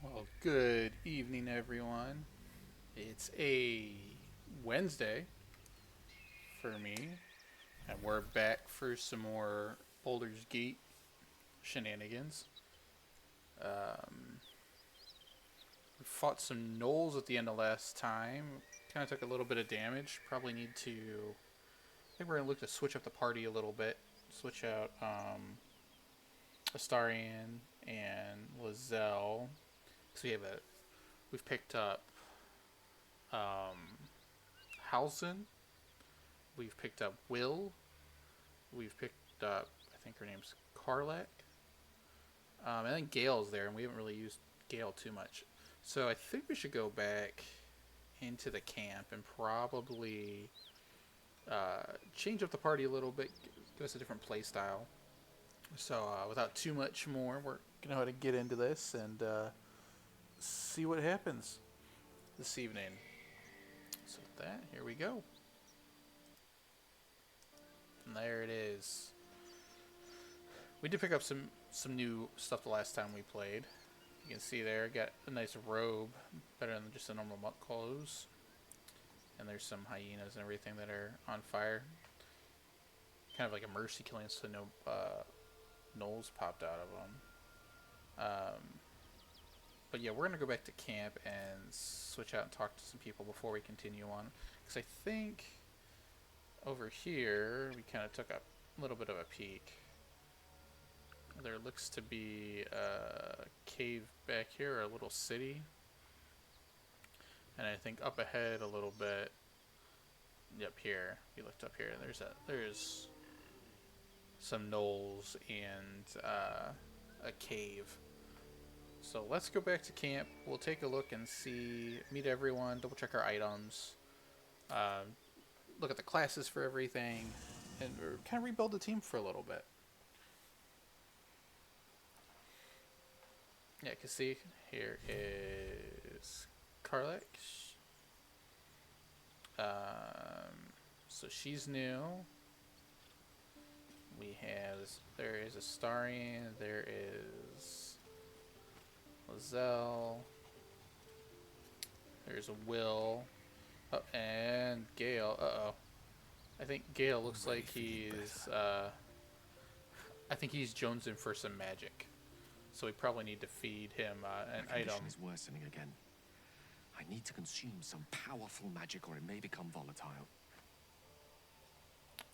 Well, good evening, everyone. It's a Wednesday for me, and we're back for some more Boulder's Gate shenanigans. Um, we fought some gnolls at the end of last time. Kind of took a little bit of damage. Probably need to. I think we're gonna look to switch up the party a little bit. Switch out Astarion and Lizelle. So we've picked up um, Halson. We've picked up Will. We've picked up, I think her name's Karlak. And then Gale's there, and we haven't really used Gale too much. So I think we should go back into the camp and probably change up the party a little bit, give us a different play style. So without too much more, we're going to get into this and see what happens this evening. So with that, here we go. And there it is. We did pick up some new stuff the last time we played. You can see there, got a nice robe, better than just the normal monk clothes. And there's some hyenas and everything that are on fire. Kind of like a mercy killing, so no gnolls popped out of them. But yeah, we're gonna go back to camp and switch out and talk to some people before we continue on. Because I think over here we kind of took a little bit of a peek. There looks to be a cave back here, or a little city. And I think up ahead a little bit, up here, if you looked up here, there's some knolls and a cave. So let's go back to camp. We'll take a look and meet everyone, double check our items, look at the classes for everything, and kind of rebuild the team for a little bit. Yeah, you can see here is Karlak. So she's new. There is Astarion, there is Lizelle, there's a Will, oh, and Gale. I think Gale looks like I think he's jonesing for some magic. So we probably need to feed him an My condition item. is worsening again. I need to consume some powerful magic or it may become volatile.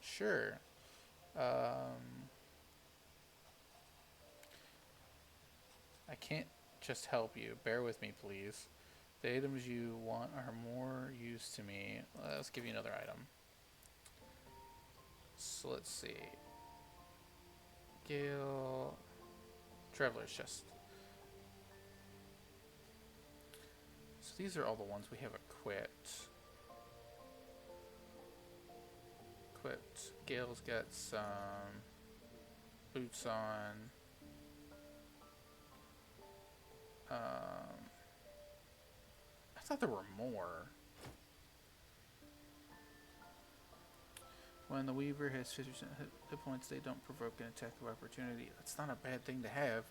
Sure. I can't just help you. Bear with me, please. The items you want are more use to me. Let's give you another item. So let's see. Gale. Traveler's chest. So these are all the ones we have equipped. Gale's got some boots on. I thought there were more. When the Weaver has 50% hit points, they don't provoke an attack of opportunity. That's not a bad thing to have.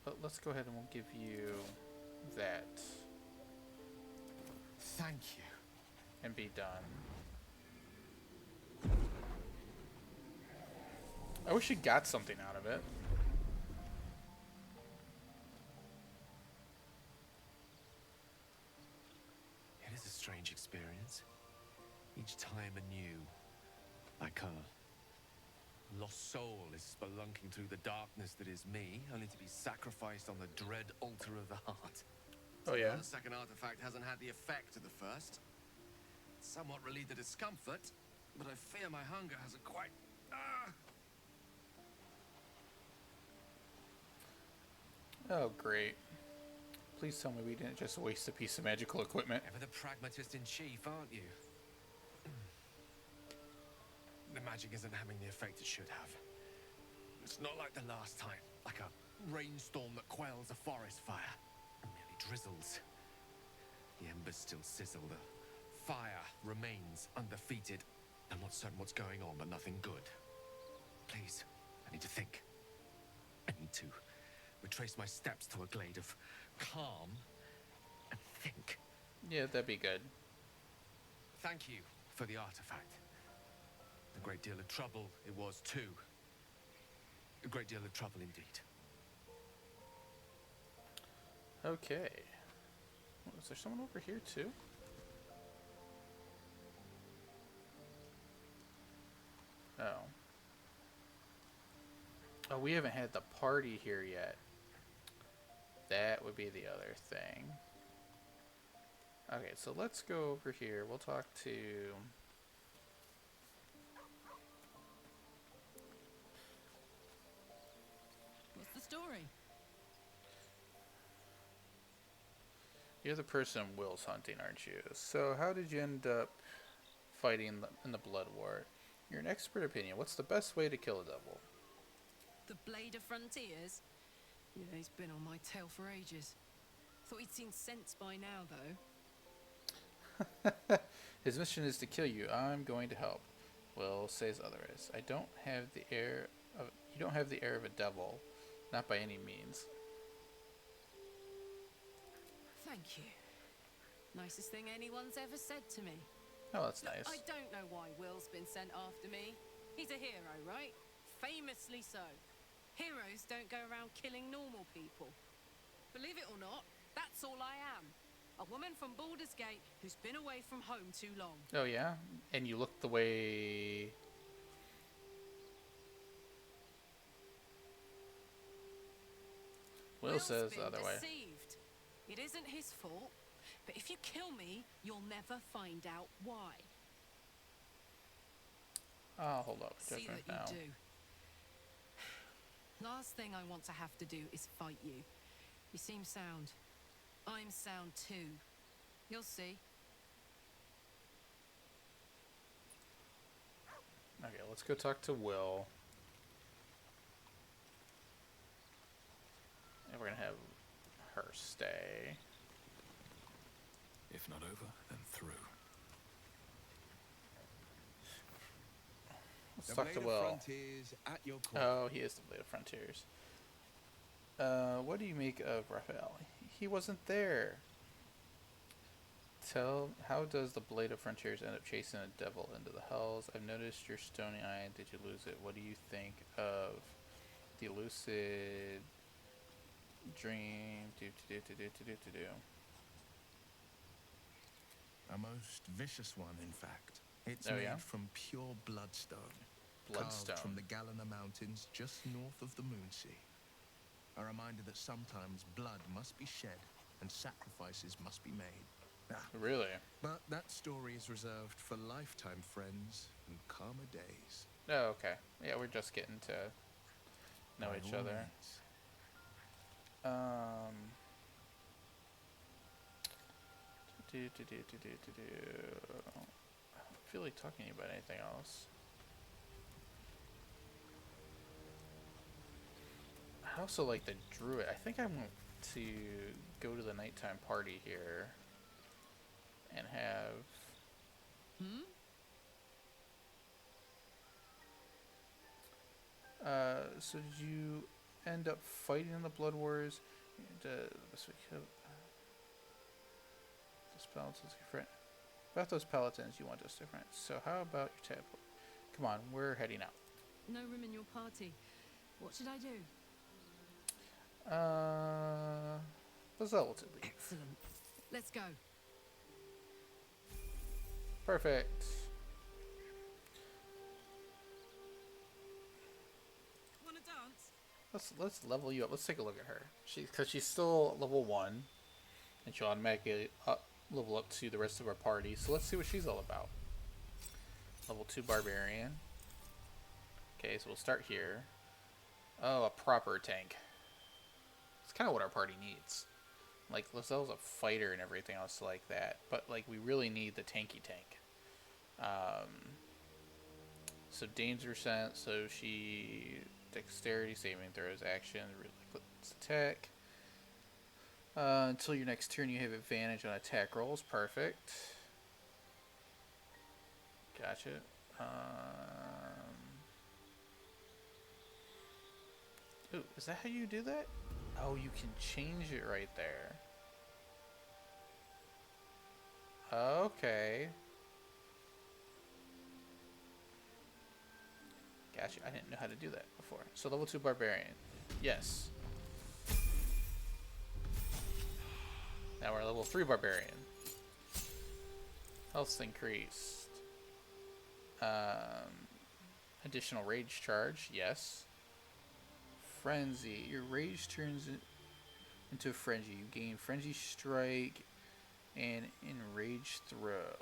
But let's go ahead and we'll give you that. Thank you. And be done. I wish you got something out of it. It is a strange experience. Each time anew. Like a lost soul is spelunking through the darkness that is me, only to be sacrificed on the dread altar of the heart. Oh yeah? The second artifact hasn't had the effect of the first. It's somewhat relieved the discomfort, but I fear my hunger hasn't quite... Oh, great. Please tell me we didn't just waste a piece of magical equipment. Ever the pragmatist in chief, aren't you? The magic isn't having the effect it should have. It's not like the last time, like a rainstorm that quells a forest fire. It merely drizzles. The embers still sizzle, the fire remains undefeated. I'm not certain what's going on, but nothing good. Please, I need to think. I need to retrace my steps to a glade of calm, and think. Yeah, that'd be good. Thank you for the artifact. A great deal of trouble it was too. A great deal of trouble indeed. Okay. Is there someone over here too? Oh. Oh, we haven't had the party here yet. That would be the other thing. Okay, so let's go over here. We'll talk to... What's the story? You're the person Will's hunting, aren't you? So how did you end up fighting in the Blood War? You're an expert opinion. What's the best way to kill a devil? The Blade of Frontiers? Yeah, he's been on my tail for ages. Thought he'd seen sense by now, though. His mission is to kill you. I'm going to help. Will says otherwise. I don't have the air of... You don't have the air of a devil. Not by any means. Thank you. Nicest thing anyone's ever said to me. Oh, that's Look, nice. I don't know why Will's been sent after me. He's a hero, right? Famously so. Heroes don't go around killing normal people. Believe it or not, that's all I am. A woman from Baldur's Gate who's been away from home too long. Oh, yeah? And you look the way... Will Will's says been the other way. deceived. It isn't his fault, but if you kill me, you'll never find out why. I'll hold up See judgment that now. you do. Last thing I want to have to do is fight you. You seem sound. I'm sound too. You'll see. Okay, let's go talk to Will. And we're gonna have her stay. If not over, then through. Let's talk to Will. Frontiers at your call. Oh, he is the Blade of Frontiers. What do you make of Raphael? He wasn't there. How does the Blade of Frontiers end up chasing a devil into the hells? I've noticed your stony eye. Did you lose it? What do you think of the lucid dream? A most vicious one, in fact. It's Oh, made yeah? from pure bloodstone. Bloodstone. Carved from the Galena Mountains just north of the Moonsea. A reminder that sometimes blood must be shed and sacrifices must be made. Ah, Really? but that story is reserved for lifetime friends and calmer days. Oh, okay. Yeah, we're just getting to know By each all other. means. I don't feel like talking to you about anything else. I also like the druid. I think I want to go to the nighttime party here and have... So did you end up fighting in the Blood Wars? This week, those paladins different. About those paladins, you want us different. So how about your tadpole? Come on, we're heading out. No room in your party. What should I do? Let's level to leave. Excellent. Let's go. Perfect. Wanna dance? Let's level you up. Let's take a look at her. Because she's still level 1, and she'll automatically level up to the rest of our party. So let's see what she's all about. Level 2 barbarian. Okay, so we'll start here. Oh, a proper tank. It's kind of what our party needs. Like, Lazelle's a fighter and everything else like that, but like we really need the tanky tank. So danger sense. So she dexterity, saving throws, action, reflex attack. Until your next turn, you have advantage on attack rolls. Perfect. Gotcha. Ooh, is that how you do that? Oh, you can change it right there. Okay. Gotcha. I didn't know how to do that before. So level 2 barbarian. Yes. Now we're level 3 barbarian. Health's increased. Additional rage charge. Yes. Frenzy. Your rage turns into a frenzy. You gain frenzy strike and enraged throw.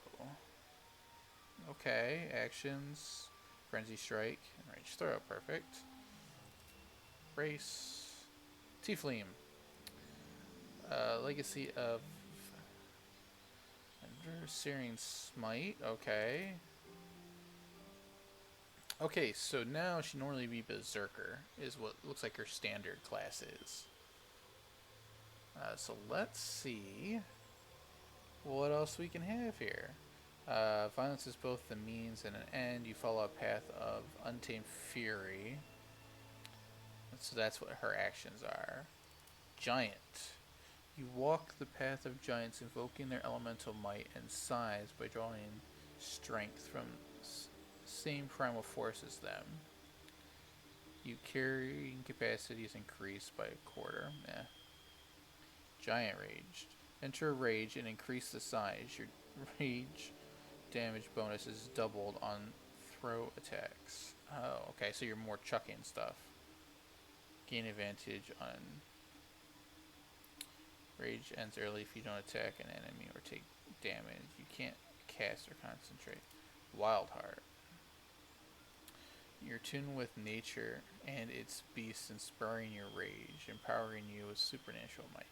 Okay. Actions. Frenzy strike. Enraged throw. Perfect. Race. Tiefling. Legacy of Searing Smite. Okay. Okay, so now she normally be Berserker, is what looks like her standard class is. So let's see what else we can have here. Violence is both the means and an end. You follow a path of untamed fury. So that's what her actions are. Giant. You walk the path of giants, invoking their elemental might and size by drawing strength from same primal force as them. You carrying capacity is increased by a quarter. Giant rage. Enter rage and increase the size. Your rage damage bonus is doubled on throw attacks. Oh, okay, so you're more chucking stuff. Gain advantage on rage ends early if you don't attack an enemy or take damage. You can't cast or concentrate. Wild Heart. You're tuned with nature and its beasts, inspiring your rage, empowering you with supernatural might.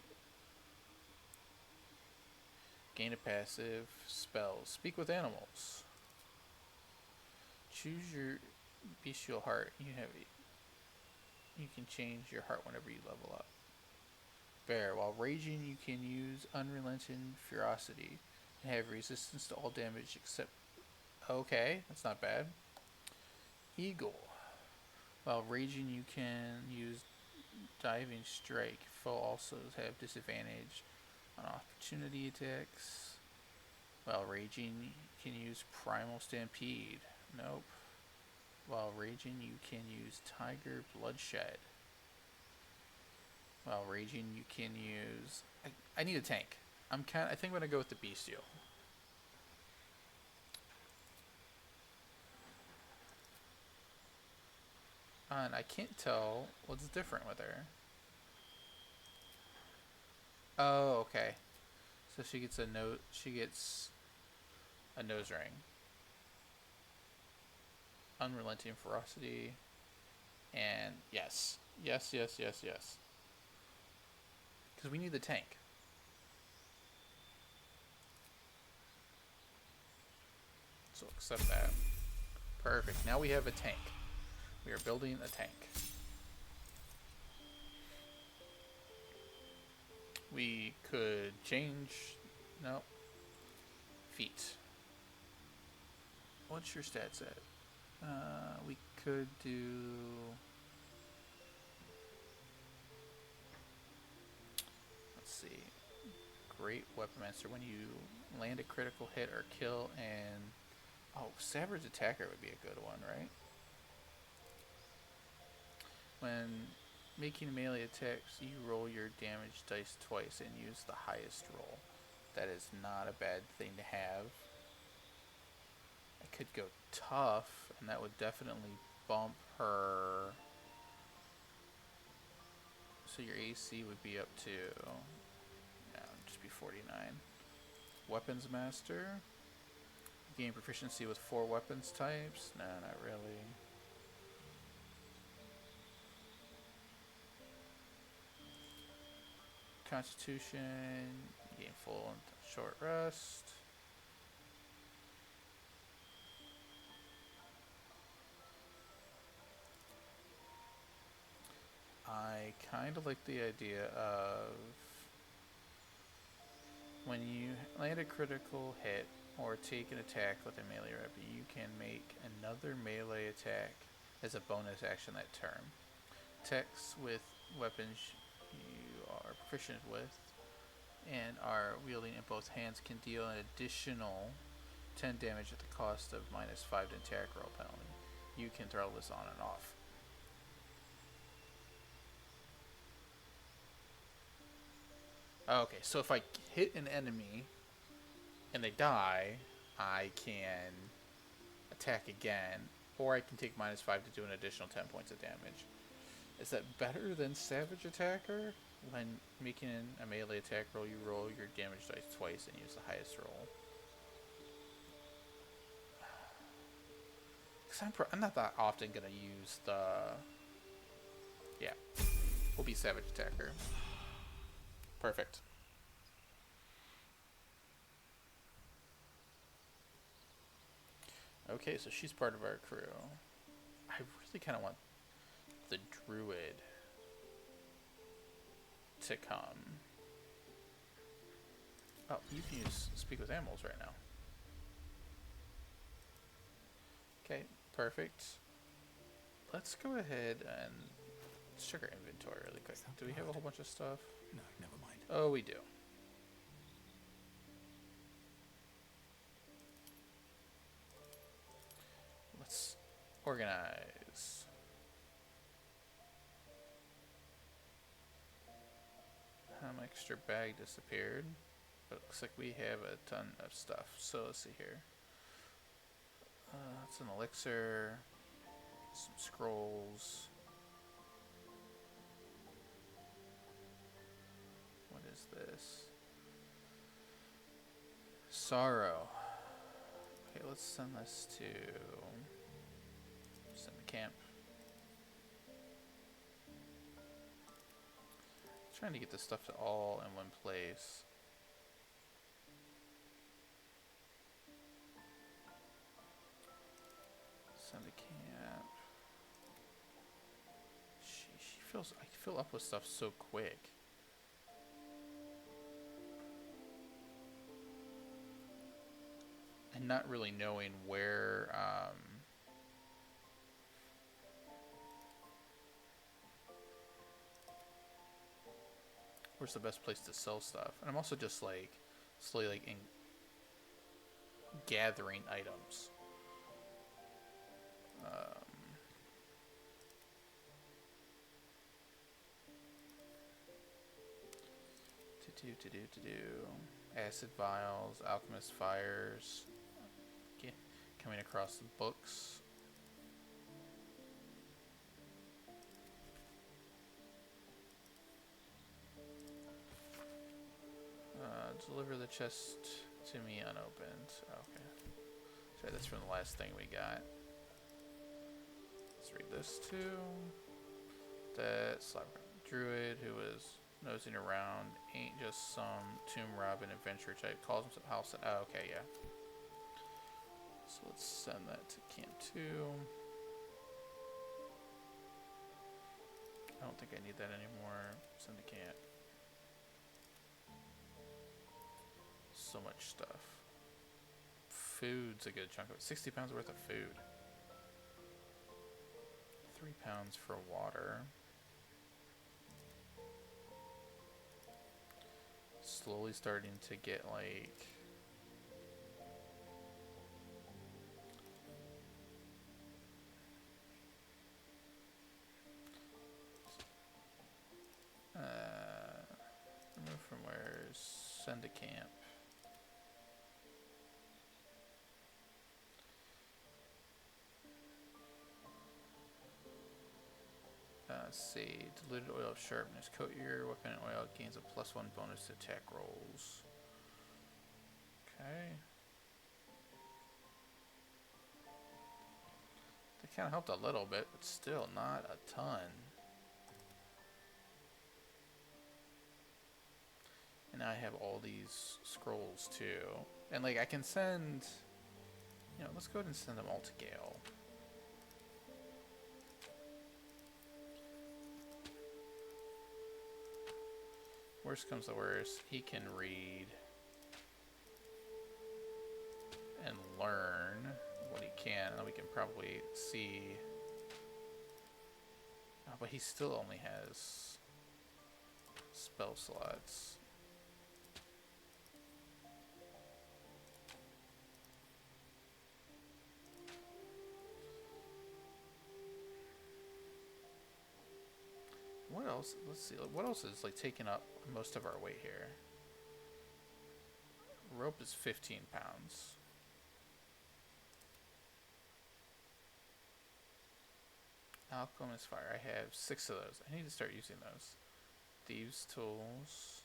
Gain a passive spell. Speak with animals. Choose your bestial heart. You can change your heart whenever you level up. Bear. While raging, you can use unrelenting ferocity and have resistance to all damage except. Okay, that's not bad. Eagle. While raging, you can use diving strike. Foe also have disadvantage on opportunity attacks. While raging, you can use primal stampede. Nope. While raging, you can use tiger bloodshed. While raging, you can use. I need a tank. I think I'm gonna go with the bestial. And I can't tell what's different with her. Oh, okay. So she gets a note. She gets a nose ring. Unrelenting ferocity. And yes. Yes. Because we need the tank. So accept that. Perfect. Now we have a tank. We are building a tank. We could change. No. Feet. What's your stats at? We could do. Let's see. Great Weapon Master. When you land a critical hit or kill, and Savage Attacker would be a good one, right? When making melee attacks, you roll your damage dice twice and use the highest roll. That is not a bad thing to have. I could go tough, and that would definitely bump her. So your AC would be up to, just be 49. Weapons Master. Gain proficiency with 4 weapons types. No, not really. Constitution. Gain full and short rest. I kind of like the idea of when you land a critical hit or take an attack with a melee weapon, you can make another melee attack as a bonus action that turn. Attacks with weapons you proficient with and are wielding in both hands can deal an additional 10 damage at the cost of -5 to attack roll penalty. You can throw this on and off. Okay, so if I hit an enemy and they die, I can attack again, or I can take -5 to do an additional 10 points of damage. Is that better than Savage Attacker? When making a melee attack roll, you roll your damage dice twice and use the highest roll. Because I'm not that often going to use the... Yeah. We'll be Savage Attacker. Perfect. Okay, so she's part of our crew. I really kind of want the druid to come. Oh, you can use speak with animals right now. Okay, perfect. Let's go ahead and check our inventory really quick. Do we have a whole bunch of stuff? No, never mind. Oh, we do. Let's organize. My extra bag disappeared, but it looks like we have a ton of stuff. So let's see here. It's an elixir, some scrolls. What is this? Sorrow. Okay, let's send this to the camp. Trying to get this stuff to all in one place. Send to camp. She fills. I fill up with stuff so quick. And not really knowing where where's the best place to sell stuff. And I'm also just like slowly like gathering items. To do acid vials, alchemist fires. Okay, coming across the books. Deliver the chest to me unopened. Okay. Sorry, that's from the last thing we got. Let's read this too. That slap druid who was nosing around ain't just some tomb robbing adventure type. Calls himself house. Oh, okay, yeah. So let's send that to camp 2. I don't think I need that anymore. Send to camp. So much stuff. Food's a good chunk of it. 60 pounds worth of food. 3 pounds for water. Slowly starting to get like remove from where? Send to camp. Let's see, diluted oil of sharpness. Coat your weapon in oil, gains a +1 bonus to attack rolls. Okay. That kind of helped a little bit, but still not a ton. And now I have all these scrolls too. And like I can send, you know, let's go ahead and send them all to Gale. Worst comes to worst, he can read and learn what he can, and we can probably see. Oh, but he still only has spell slots. What else? Let's see. What else is like taking up most of our weight here? Rope is 15 pounds. Alchemist fire. I have 6 of those. I need to start using those. Thieves' tools.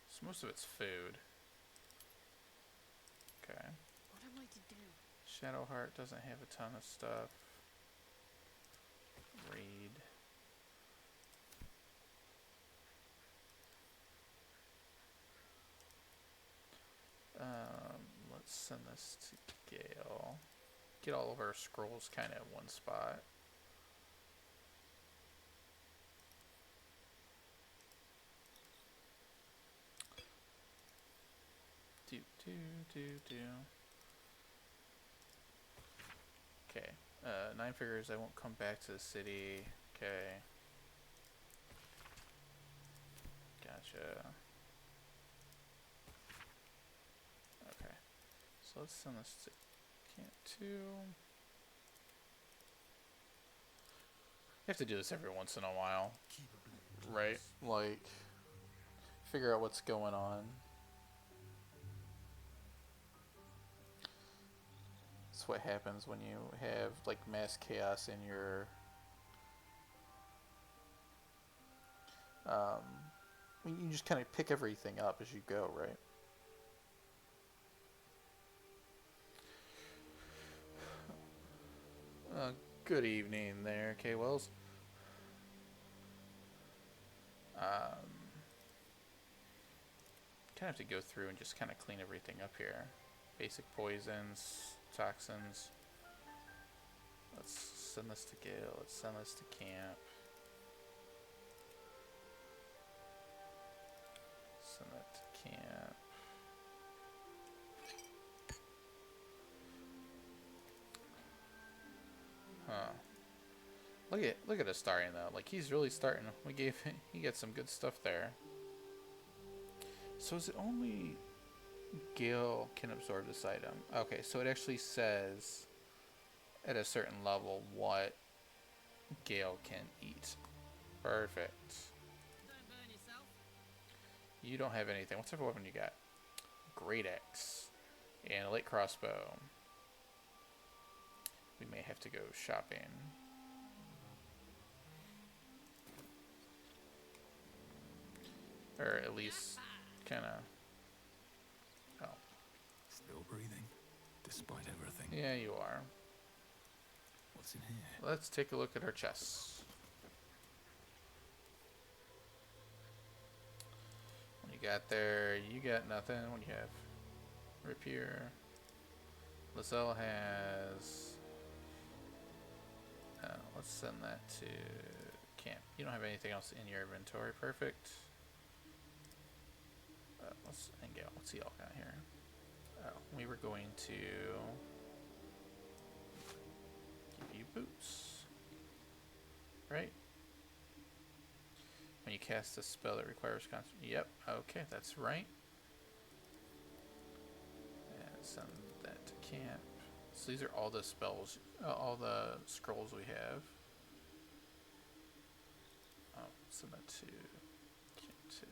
So most of it's food. Okay. What am I to do? Shadowheart doesn't have a ton of stuff. Read. Let's send this to Gale. Get all of our scrolls kind of in one spot. Okay. 9 figures. I won't come back to the city. Okay. Gotcha. Okay. So let's send this to Camp 2. You have to do this every once in a while. Right? Like, figure out what's going on. That's what happens when you have, like, mass chaos in your... you just kind of pick everything up as you go, right? Good evening there, K. Wells. Kind of have to go through and just kind of clean everything up here. Basic poisons, toxins. Let's send this to Gale. Let's send this to camp. Send that to camp. Huh. Look at us starting though. Like he's really starting. He got some good stuff there. So is it only Gale can absorb this item? Okay, so it actually says at a certain level what Gale can eat. Perfect. Don't burn yourself. You don't have anything. What type of weapon you got? Great axe and a light crossbow. We may have to go shopping. Or at least kind of... Oh. Still breathing, despite everything. Yeah, you are. What's in here? Let's take a look at our chests. What you got there? You got nothing. What do you have? Rapier. Lizelle has... let's send that to camp. You don't have anything else in your inventory. Perfect. Let's and Gale. What's he all got here? Oh, we were going to give you boots, right? When you cast a spell that requires concentration. Yep. Okay, that's right. And send that to camp. So these are all the spells, all the scrolls we have. Oh, send that to camp 2.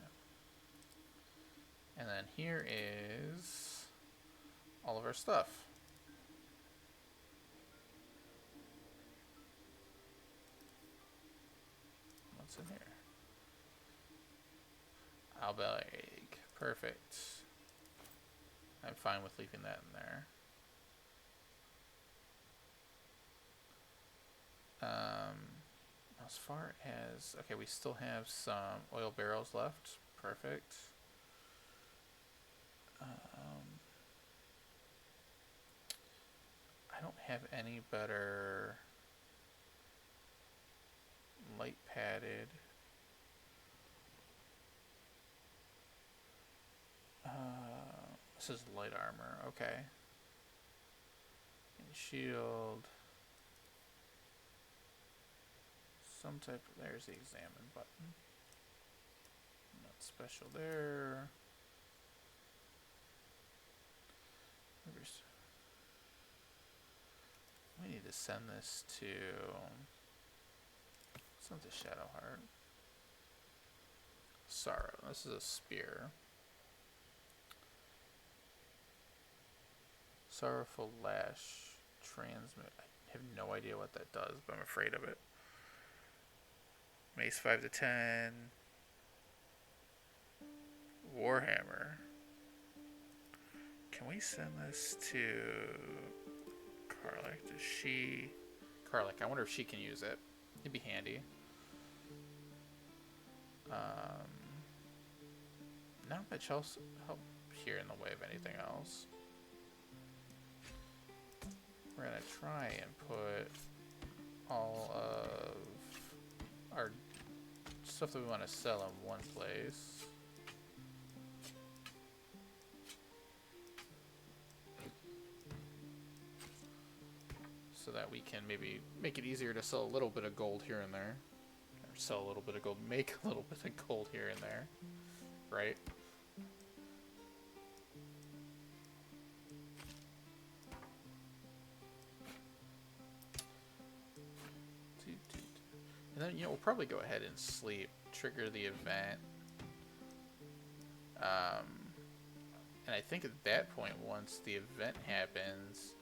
And then here is all of our stuff. What's in here? Albelag. Perfect. I'm fine with leaving that in there. As far as... Okay, we still have some oil barrels left. Perfect. I don't have any better light padded. This is light armor, okay. And shield. some type of, there's the examine button. Not special there. We need to send this to, it's not the Shadowheart. Sorrow. This is a spear. Sorrowful Lash. Transmit. I have no idea what that does, but I'm afraid of it. Mace 5 to 10. Warhammer. Can we send this to Karlach? Does she... Karlach, I wonder if she can use it. It'd be handy. Not much else help here in the way of anything else. We're gonna try and put all of our stuff that we want to sell in one place. So that we can maybe make it easier to sell a little bit of gold here and there. Or sell a little bit of gold, make a little bit of gold here and there. Right? And then, we'll probably go ahead and sleep, trigger the event. And I think at that point, once the event happens,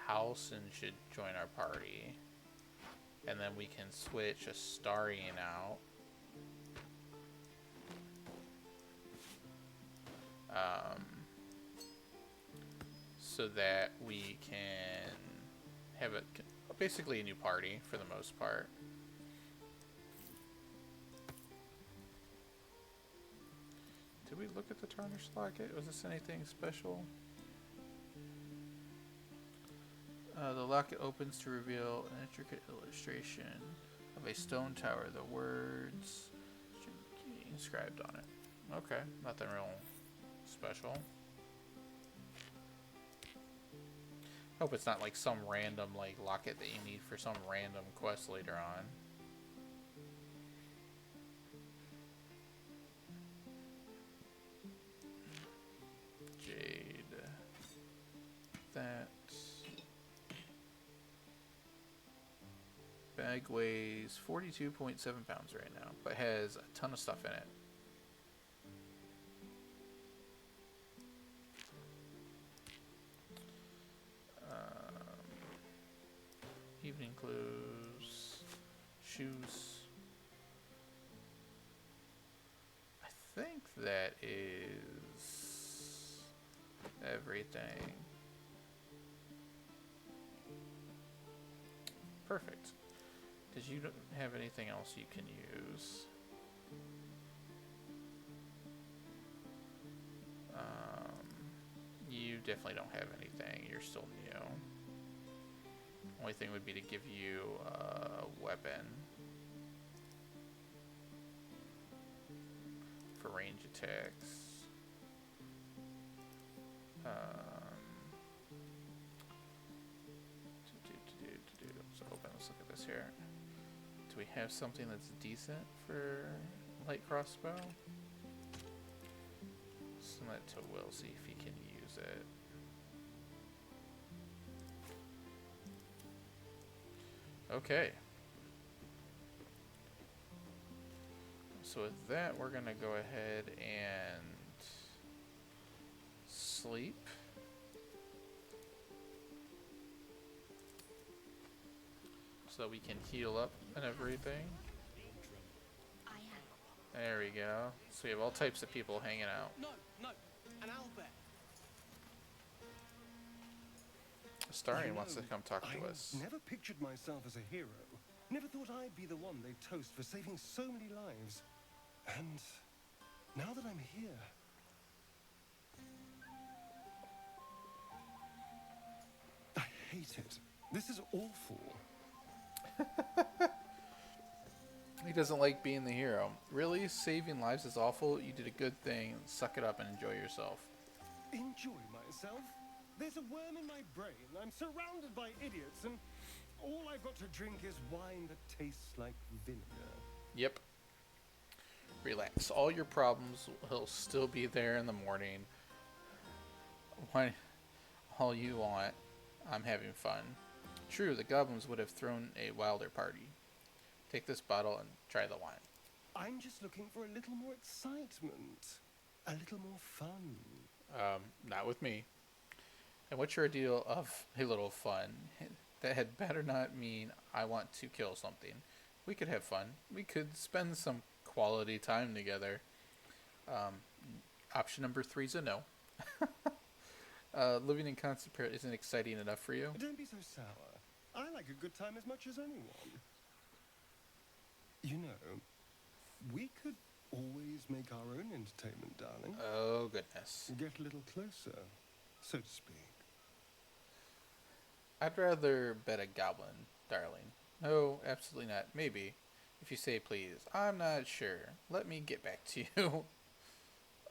Halsin should join our party. And then we can switch Astarion out. So that we can have basically a new party for the most part. Did we look at the Tarnished Locket? Was this anything special? The locket opens to reveal an intricate illustration of a stone tower. The words inscribed on it. Okay, nothing real special. Hope it's not like some random like locket that you need for some random quest later on. Jade. That bag weighs 42.7 pounds right now, but has a ton of stuff in it. Evening clothes, shoes. I think that is everything. Perfect. Because you don't have anything else you can use. You definitely don't have anything. You're still new. Only thing would be to give you a weapon for range attacks. So open. Let's look at this here. Do we have something that's decent for light crossbow? Send that to Will. See if he can use it. Okay. So with that, we're gonna go ahead and sleep. So we can heal up and everything. There we go. So we have all types of people hanging out. No, an owlbear. Astarion wants to come talk to us. I never pictured myself as a hero. Never thought I'd be the one they toast for saving so many lives. And now that I'm here... I hate it. This is awful. He doesn't like being the hero. Really? Saving lives is awful? You did a good thing. Suck it up and enjoy yourself. Enjoy myself? There's a worm in my brain. I'm surrounded by idiots, and all I've got to drink is wine that tastes like vinegar. Yep. Relax. All your problems will still be there in the morning. Why, all you want. I'm having fun. True, the goblins would have thrown a wilder party. Take this bottle and try the wine. I'm just looking for a little more excitement. A little more fun. Not with me. And what's your ideal of a little fun? That had better not mean I want to kill something. We could have fun. We could spend some quality time together. Option number 3 is a no. Living in constant peril isn't exciting enough for you. Don't be so sour. I like a good time as much as anyone. You know, we could always make our own entertainment, darling. Oh, goodness. Get a little closer, so to speak. I'd rather bet a goblin, darling. No, absolutely not. Maybe. If you say please. I'm not sure. Let me get back to you.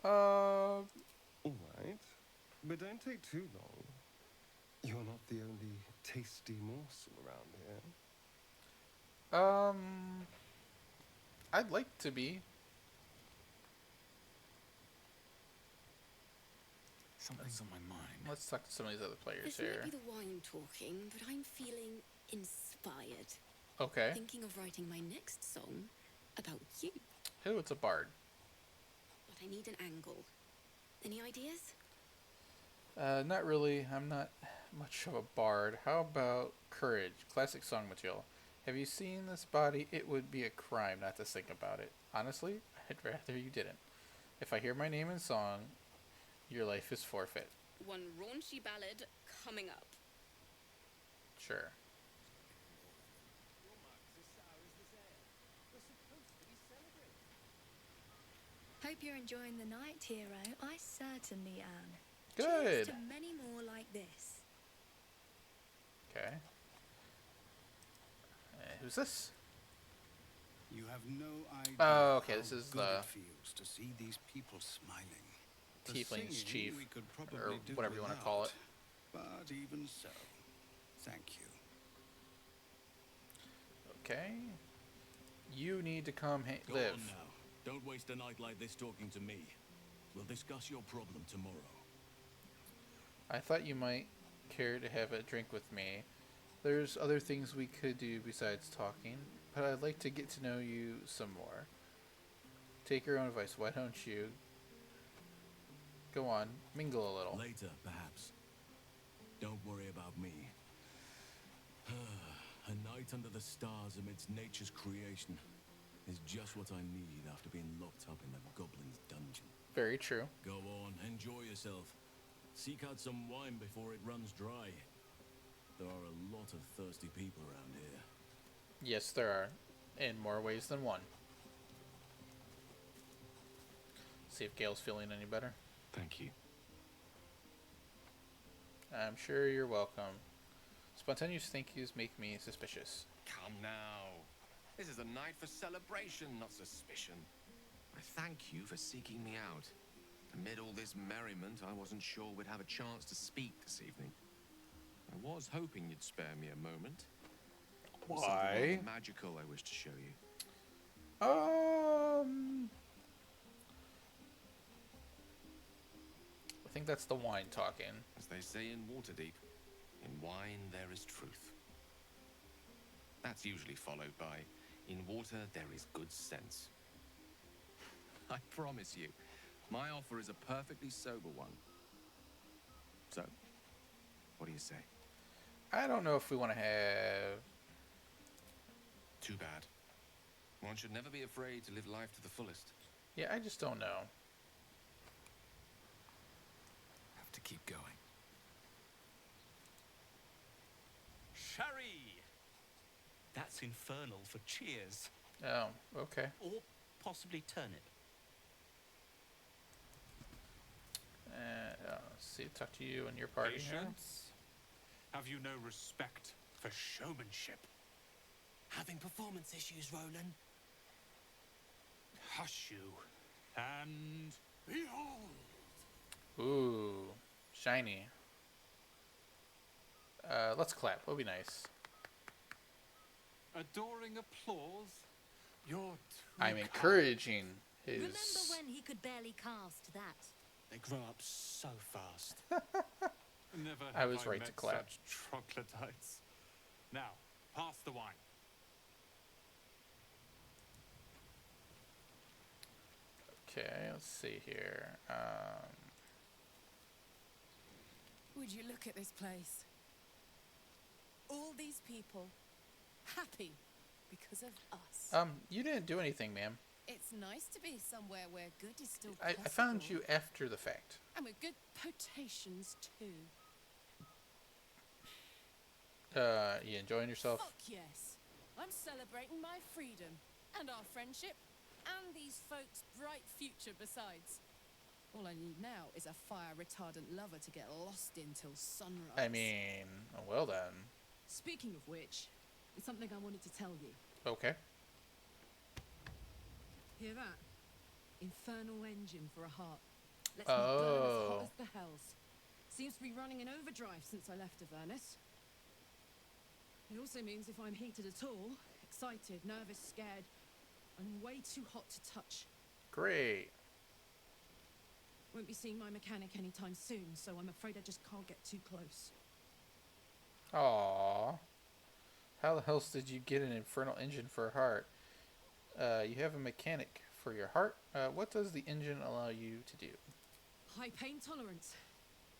All right, but don't take too long. You're not the only tasty morsel around here. I'd like to be. Something's on my mind. Let's talk to some of these other players This here. might be the wine talking, but I'm feeling inspired. Okay. Thinking of writing my next song about you. Oh, it's a bard. But I need an angle. Any ideas? Not really. I'm not much of a bard. How about courage? Classic song material. Have you seen this body? It would be a crime not to think about it. Honestly, I'd rather you didn't. If I hear my name in song, your life is forfeit. One raunchy ballad coming up. Sure. Hope you're enjoying the night, hero. I certainly am. Good. Cheers to many more like this. Okay. Who's this? You have no idea. Oh, okay, how this is good the it feels to see these people smiling. The Tiefling's singing chief, we could or probably do whatever you want to call it. without, But even so, thank you. Okay. You need to come Go live. on now. Don't waste a night like this talking to me. We'll discuss your problem tomorrow. I thought you might care to have a drink with me. There's other things we could do besides talking, but I'd like to get to know you some more. Take your own advice. Why don't you go on, mingle a little? Later, perhaps. Don't worry about me. A night under the stars amidst nature's creation is just what I need after being locked up in the goblin's dungeon. Very true. Go on, enjoy yourself. Seek out some wine before it runs dry. There are a lot of thirsty people around here. Yes, there are. In more ways than one. See if Gail's feeling any better. Thank you. I'm sure you're welcome. Spontaneous thank yous make me suspicious. Come now. This is a night for celebration, not suspicion. I thank you for seeking me out. Amid all this merriment, I wasn't sure we'd have a chance to speak this evening. I was hoping you'd spare me a moment. There's something Why? rather magical I wish to show you. I think that's the wine talking. As they say in Waterdeep, in wine there is truth. That's usually followed by, in water there is good sense. I promise you, my offer is a perfectly sober one. So, what do you say? I don't know if we want to have... Too bad. One should never be afraid to live life to the fullest. Yeah, I just don't know. Have to keep going. Sherry! That's infernal for cheers. Oh, okay. Or possibly turnip. Let's see, talk to you and your party here. Patience? Have you no respect for showmanship? Having performance issues, Roland. Hush you. And behold! Ooh, shiny. Let's clap. That'll be nice. Adoring applause? You're I'm encouraging his. Remember when he could barely cast that? They grow up so fast. Never I have was right met to clap. such troglodytes. Now, pass the wine. Okay, let's see here. Would you look at this place? All these people happy because of us. You didn't do anything, ma'am. It's nice to be somewhere where good is still I possible. found you after the fact. And with good potations, too. You enjoying yourself? Fuck yes. I'm celebrating my freedom, and our friendship, and these folks' bright future besides. All I need now is a fire-retardant lover to get lost in till sunrise. I mean, well then. Speaking of which, it's something I wanted to tell you. Okay. Hear that? Infernal engine for a heart. Let's not burn as hot as the hells. Seems to be running in overdrive since I left Avernus. It also means if I'm heated at all, excited, nervous, scared, I'm way too hot to touch. Great. Won't be seeing my mechanic anytime soon, so I'm afraid I just can't get too close. Aww. How the hell did you get an infernal engine for a heart? You have a mechanic for your heart. What does the engine allow you to do? High pain tolerance,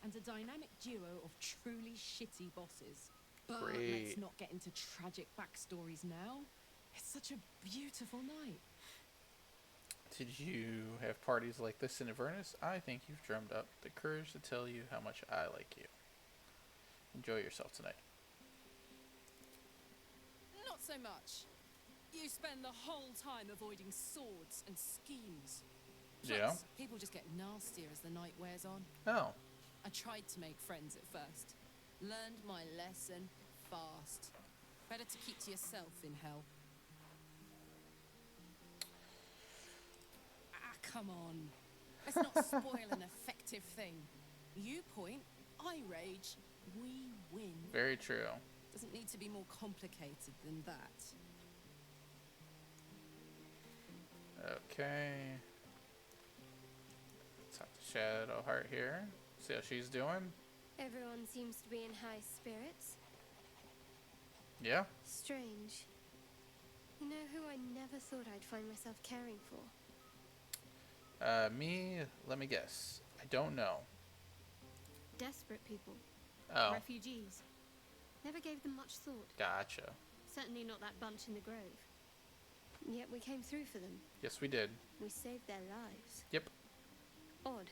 and a dynamic duo of truly shitty bosses. But Great. let's not get into tragic backstories now. It's such a beautiful night. Did you have parties like this in Avernus? I think you've drummed up the courage to tell you how much I like you. Enjoy yourself tonight. Not so much. You spend the whole time avoiding swords and schemes. Plus, Yeah. people just get nastier as the night wears on. Oh. I tried to make friends at first. Learned my lesson fast. Better to keep to yourself in hell. Ah, come on. Let's not spoil an effective thing. You point, I rage, we win. Very true. Doesn't need to be more complicated than that. Okay. Let's have the Shadow Heart here. See how she's doing. Everyone seems to be in high spirits. Yeah? Strange. You know who I never thought I'd find myself caring for? Me, let me guess. I don't know. Desperate people. Oh. Refugees. Never gave them much thought. Gotcha. Certainly not that bunch in the grove. Yet we came through for them. Yes, we did. We saved their lives. Yep. Odd.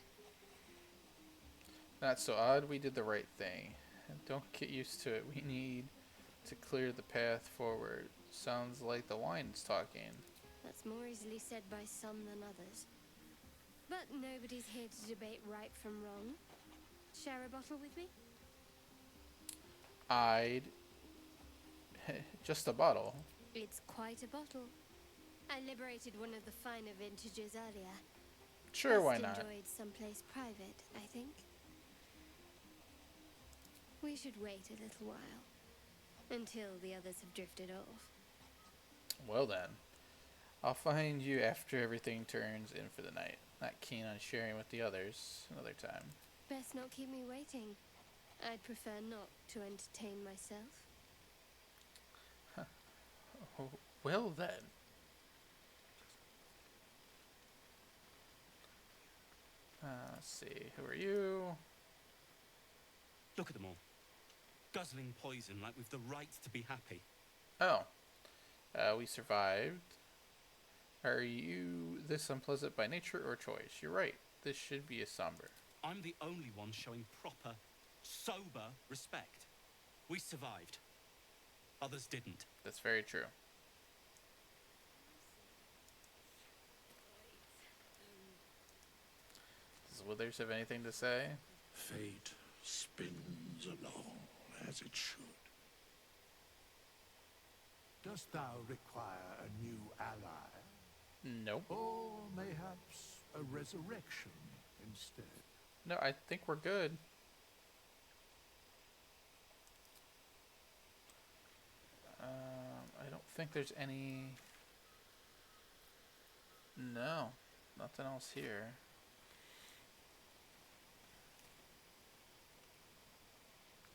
Not so odd. We did the right thing. Don't get used to it. We need to clear the path forward. Sounds like the wine's talking. That's more easily said by some than others. But nobody's here to debate right from wrong. Share a bottle with me? I'd... just a bottle. It's quite a bottle. I liberated one of the finer vintages earlier. Sure, Best why not? enjoyed someplace private, I think. We should wait a little while. Until the others have drifted off. Well then. I'll find you after everything turns in for the night. Not keen on sharing with the others another time. Best not keep me waiting. I'd prefer not to entertain myself. Oh, well then. Let's see. Who are you? Look at them all. Guzzling poison like we've the right to be happy. Oh. We survived. Are you this unpleasant by nature or choice? You're right. This should be a somber. I'm the only one showing proper, sober respect. We survived. Others didn't. That's very true. Does Withers have anything to say? Fate spins along as it should. Dost thou require a new ally? Nope. Or mayhaps a resurrection instead? No, I think we're good. I don't think there's any No, nothing else here.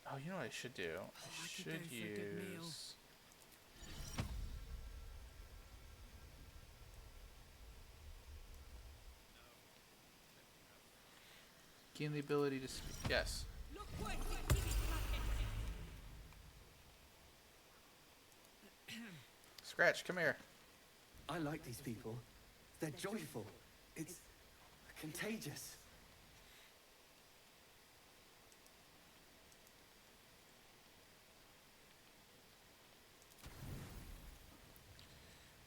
Oh, you know what I should do? I should use... Gain the ability to speak. Yes. Scratch, come here. I like these people. They're joyful. It's contagious.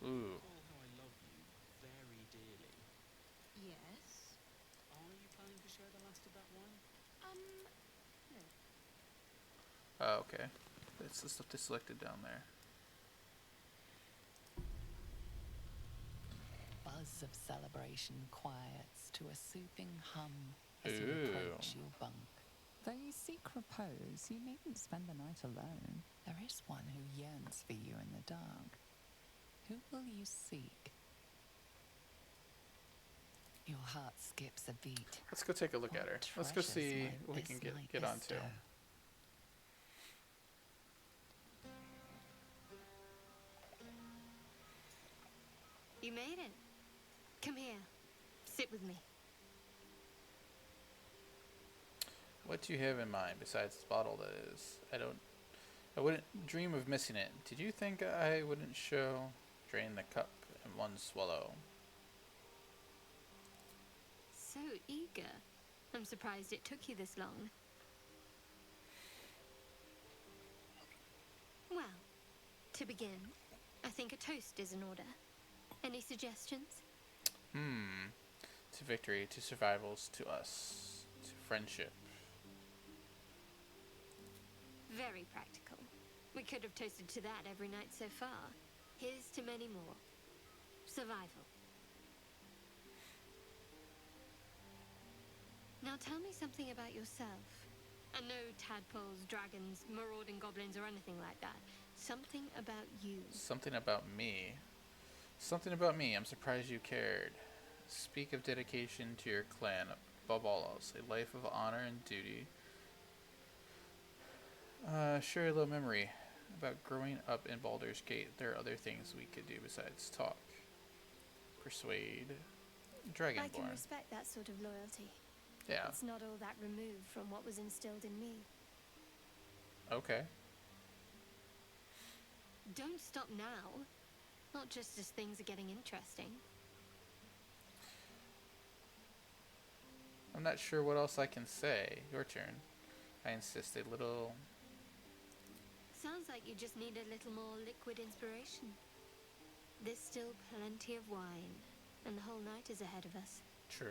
Ooh. Oh, how I love you very dearly. Yes? Are you planning to share the last of that wine? No. Oh, okay. That's the stuff they selected down there. Buzz of celebration quiets to a soothing hum as you approach your bunk. Though you seek repose, you needn't spend the night alone. There is one who yearns for you in the dark. Who will you seek? Your heart skips a beat. Let's go take a look at her. Let's go see what we can get onto. You made it. Come here. Sit with me. What do you have in mind besides this bottle? That is, I wouldn't dream of missing it. Did you think I wouldn't show? Drain the cup in one swallow. So eager. I'm surprised it took you this long. Well, to begin, I think a toast is in order. Any suggestions? To victory, to survivals, to us, to friendship. Very practical. We could have toasted to that every night so far. Here's to many more. Survival. Now tell me something about yourself. And no tadpoles, dragons, marauding goblins, or anything like that. Something about you. Something about me. Something about me. I'm surprised you cared. Speak of dedication to your clan. Above all else, a life of honor and duty. Share a little memory about growing up in Baldur's Gate. There are other things we could do besides talk. Persuade. Dragonborn. I can respect that sort of loyalty. Yeah. It's not all that removed from what was instilled in me. Okay. Don't stop now. Not just as things are getting interesting. I'm not sure what else I can say. Your turn. I insist a little... Sounds like you just need a little more liquid inspiration. There's still plenty of wine, and the whole night is ahead of us. True.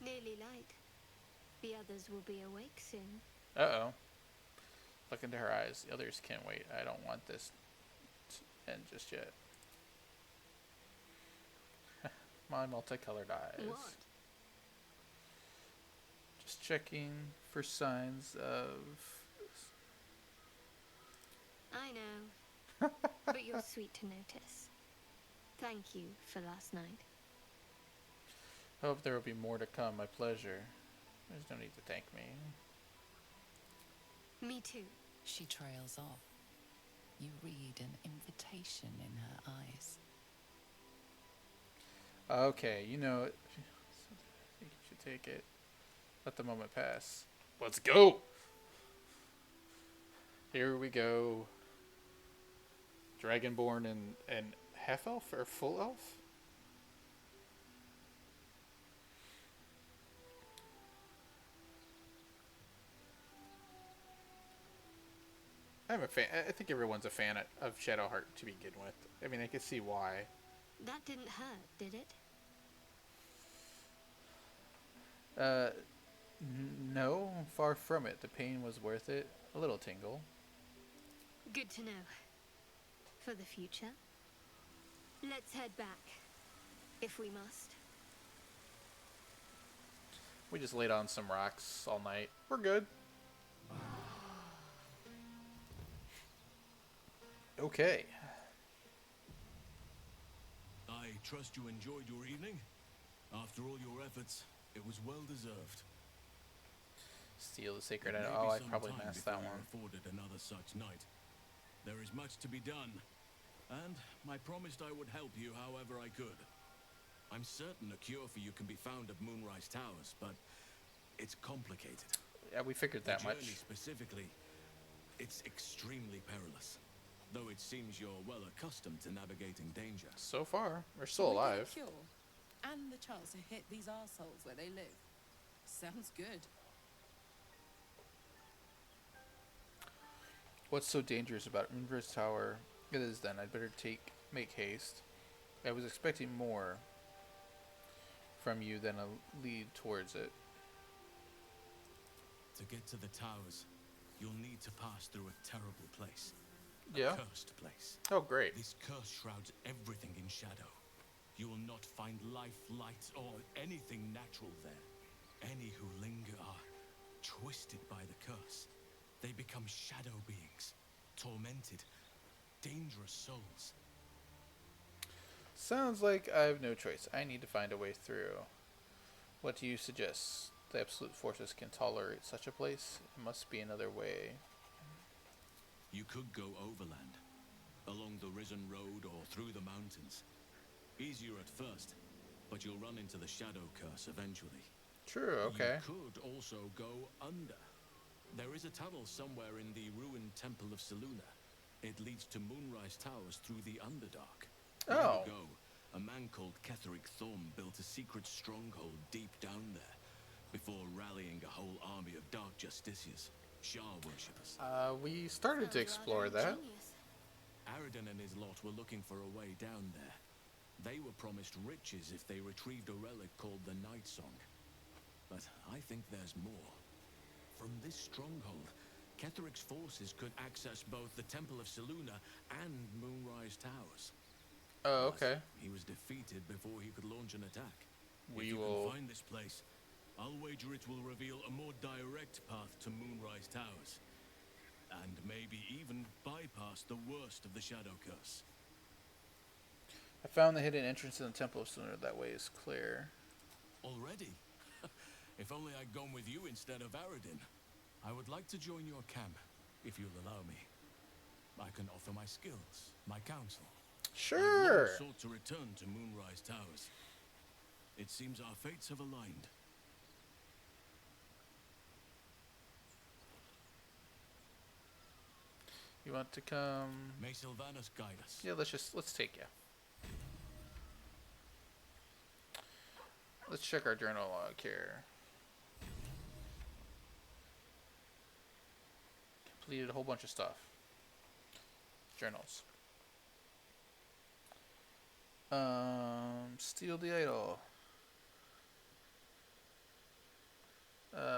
Nearly light. The others will be awake soon. Uh-oh. Look into her eyes. The others can't wait. I don't want this to end just yet. My multicolored eyes. What? Just checking for signs of... I know. But you're sweet to notice. Thank you for last night. Hope there will be more to come. My pleasure. There's no need to thank me. Me too. She trails off. You read an invitation in her eyes. Okay, you know it. I think you should take it. Let the moment pass. Let's go! Here we go. Dragonborn and half-elf or full elf? I'm a fan. I think everyone's a fan of Shadowheart to begin with. I mean, I can see why. That didn't hurt, did it? No, far from it. The pain was worth it. A little tingle. Good to know. For the future. Let's head back. if we must. We just laid on some rocks all night. We're good. Okay. I trust you enjoyed your evening. After all your efforts, it was well deserved. Steal the sacred It item. may Oh, be I some probably time missed before that you're one. afforded another such night. There is much to be done, and I promised I would help you however I could. I'm certain a cure for you can be found at Moonrise Towers, but it's complicated. Yeah, we figured that the journey much. Specifically, it's extremely perilous, though it seems you're well accustomed to navigating danger. So far, we're still We get a alive. cure and the chance to hit these arseholes where they live. Sounds good. What's so dangerous about Moonrise Tower? It is then. I'd better make haste. I was expecting more from you than a lead towards it. To get to the towers, you'll need to pass through a terrible place. Yeah? A cursed place. Oh, great. This curse shrouds everything in shadow. You will not find life, light, or anything natural there. Any who linger are twisted by the curse. They become shadow beings, tormented, dangerous souls. Sounds like I have no choice. I need to find a way through. What do you suggest? The absolute forces can tolerate such a place? It must be another way. You could go overland, along the Risen Road or through the mountains. Easier at first, but you'll run into the shadow curse eventually. True, okay. You could also go under. There is a tunnel somewhere in the ruined Temple of Seluna. It leads to Moonrise Towers through the Underdark. Oh. Long ago, a man called Ketheric Thorm built a secret stronghold deep down there, before rallying a whole army of Dark Justiciars, Shah worshippers. We started to explore that. Aridin and his lot were looking for a way down there. They were promised riches if they retrieved a relic called the Night Song. But I think there's more. From this stronghold, Ketheric's forces could access both the Temple of Seluna and Moonrise Towers. Oh, okay. But he was defeated before he could launch an attack. We if you will can find this place, I'll wager it will reveal a more direct path to Moonrise Towers. And maybe even bypass the worst of the Shadow Curse. I found the hidden entrance in the Temple of Seluna. That way is clear. Already? If only I'd gone with you instead of Aridin. I would like to join your camp, if you'll allow me. I can offer my skills, my counsel. Sure. I've long sought to return to Moonrise Towers. It seems our fates have aligned. You want to come? May Sylvanas guide us. Yeah, let's take you. Let's check our journal log here. Completed a whole bunch of stuff. Journals. Steal the idol.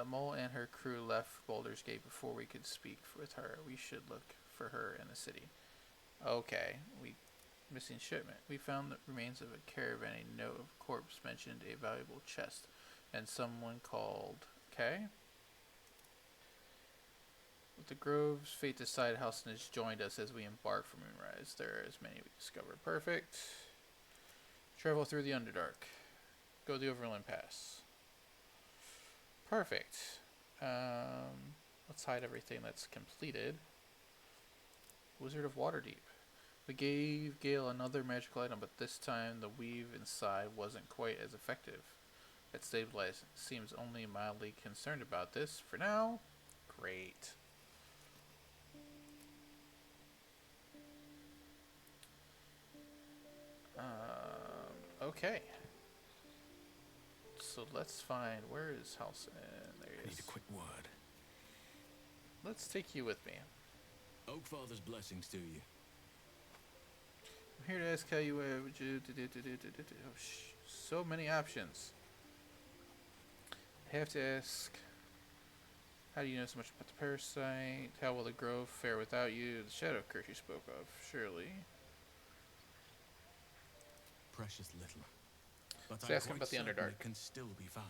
Mole and her crew left Baldur's Gate before we could speak with her. We should look for her in the city. Okay, missing shipment. We found the remains of a caravan. A note of corpse mentioned a valuable chest, and someone called. Okay. With the Grove's fate decide, Halcyon has joined us as we embark for Moonrise. There are as many we discover. Perfect. Travel through the Underdark. Go the Overland Pass. Perfect. Let's hide everything that's completed. Wizard of Waterdeep. We gave Gale another magical item, but this time the weave inside wasn't quite as effective at stabilizing. Seems only mildly concerned about this. For now, great. Okay. So let's find, where is Halcyon? There he is. I need a quick word. Let's take you with me. Oakfather's blessings to you. I'm here to ask how you would you so many options. I have to ask, how do you know so much about the parasite? How will the grove fare without you? The shadow curse you spoke of, surely. Precious little. but Let's I'm ask him quite about the certain Underdark. it can still be found.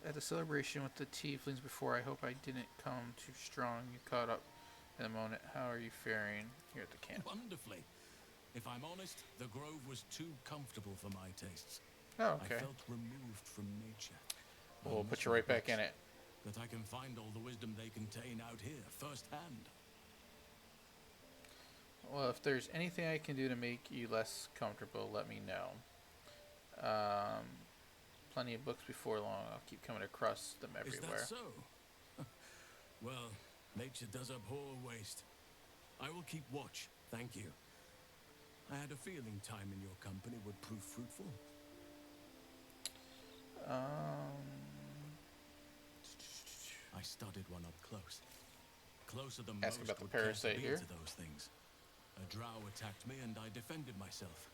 At the celebration with the tieflings before, I hope I didn't come too strong. You caught up in a moment. How are you faring here at the camp? Wonderfully. If I'm honest, the grove was too comfortable for my tastes. Oh, okay. I felt removed from nature. We'll put you right back in it. That I can find all the wisdom they contain out here firsthand. Well, if there's anything I can do to make you less comfortable, let me know. Plenty of books before long. I'll keep coming across them everywhere. Is that so? Well, nature does abhor waste. I will keep watch, thank you. I had a feeling time in your company would prove fruitful. I studied one up close. Closer than Ask most about the would care to parasite be here. to those things. A drow attacked me and I defended myself.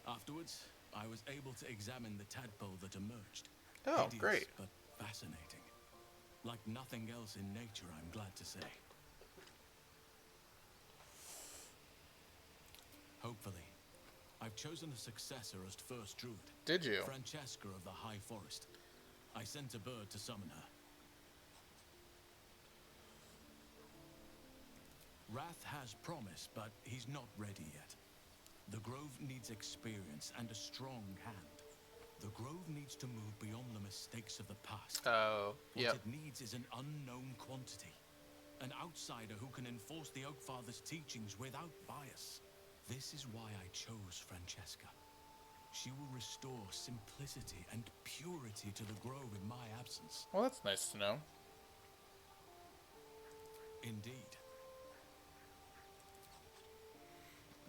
Afterwards, I was able to examine the tadpole that emerged. Oh, Hideous, great. But fascinating. Like nothing else in nature, I'm glad to say. Hopefully. I've chosen a successor as first druid. Did you? Francesca of the High Forest. I sent a bird to summon her. Wrath has promise, but he's not ready yet. The Grove needs experience and a strong hand. The Grove needs to move beyond the mistakes of the past. Oh, yep. What it needs is an unknown quantity. An outsider who can enforce the Oakfather's teachings without bias. This is why I chose Francesca. She will restore simplicity and purity to the Grove in my absence. Well, that's nice to know. Indeed.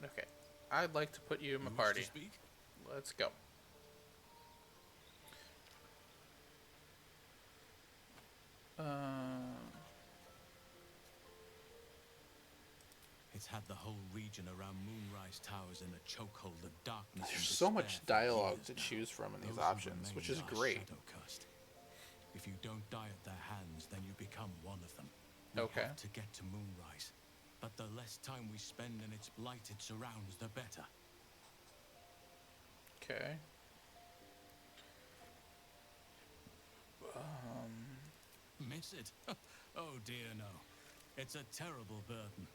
Okay. I'd like to put you in my You wish party. to speak? Let's go. It's had the whole region around Moonrise Towers in a chokehold of darkness. There's and so much despair for dialogue years to now. choose from in these Those who options, remain which is are great. shadow-cursed. If you don't die at their hands, then you become one of them. Okay. We have to get to Moonrise, but the less time we spend in its blighted surrounds, the better. Okay. Miss it? Oh dear, no. It's a terrible burden.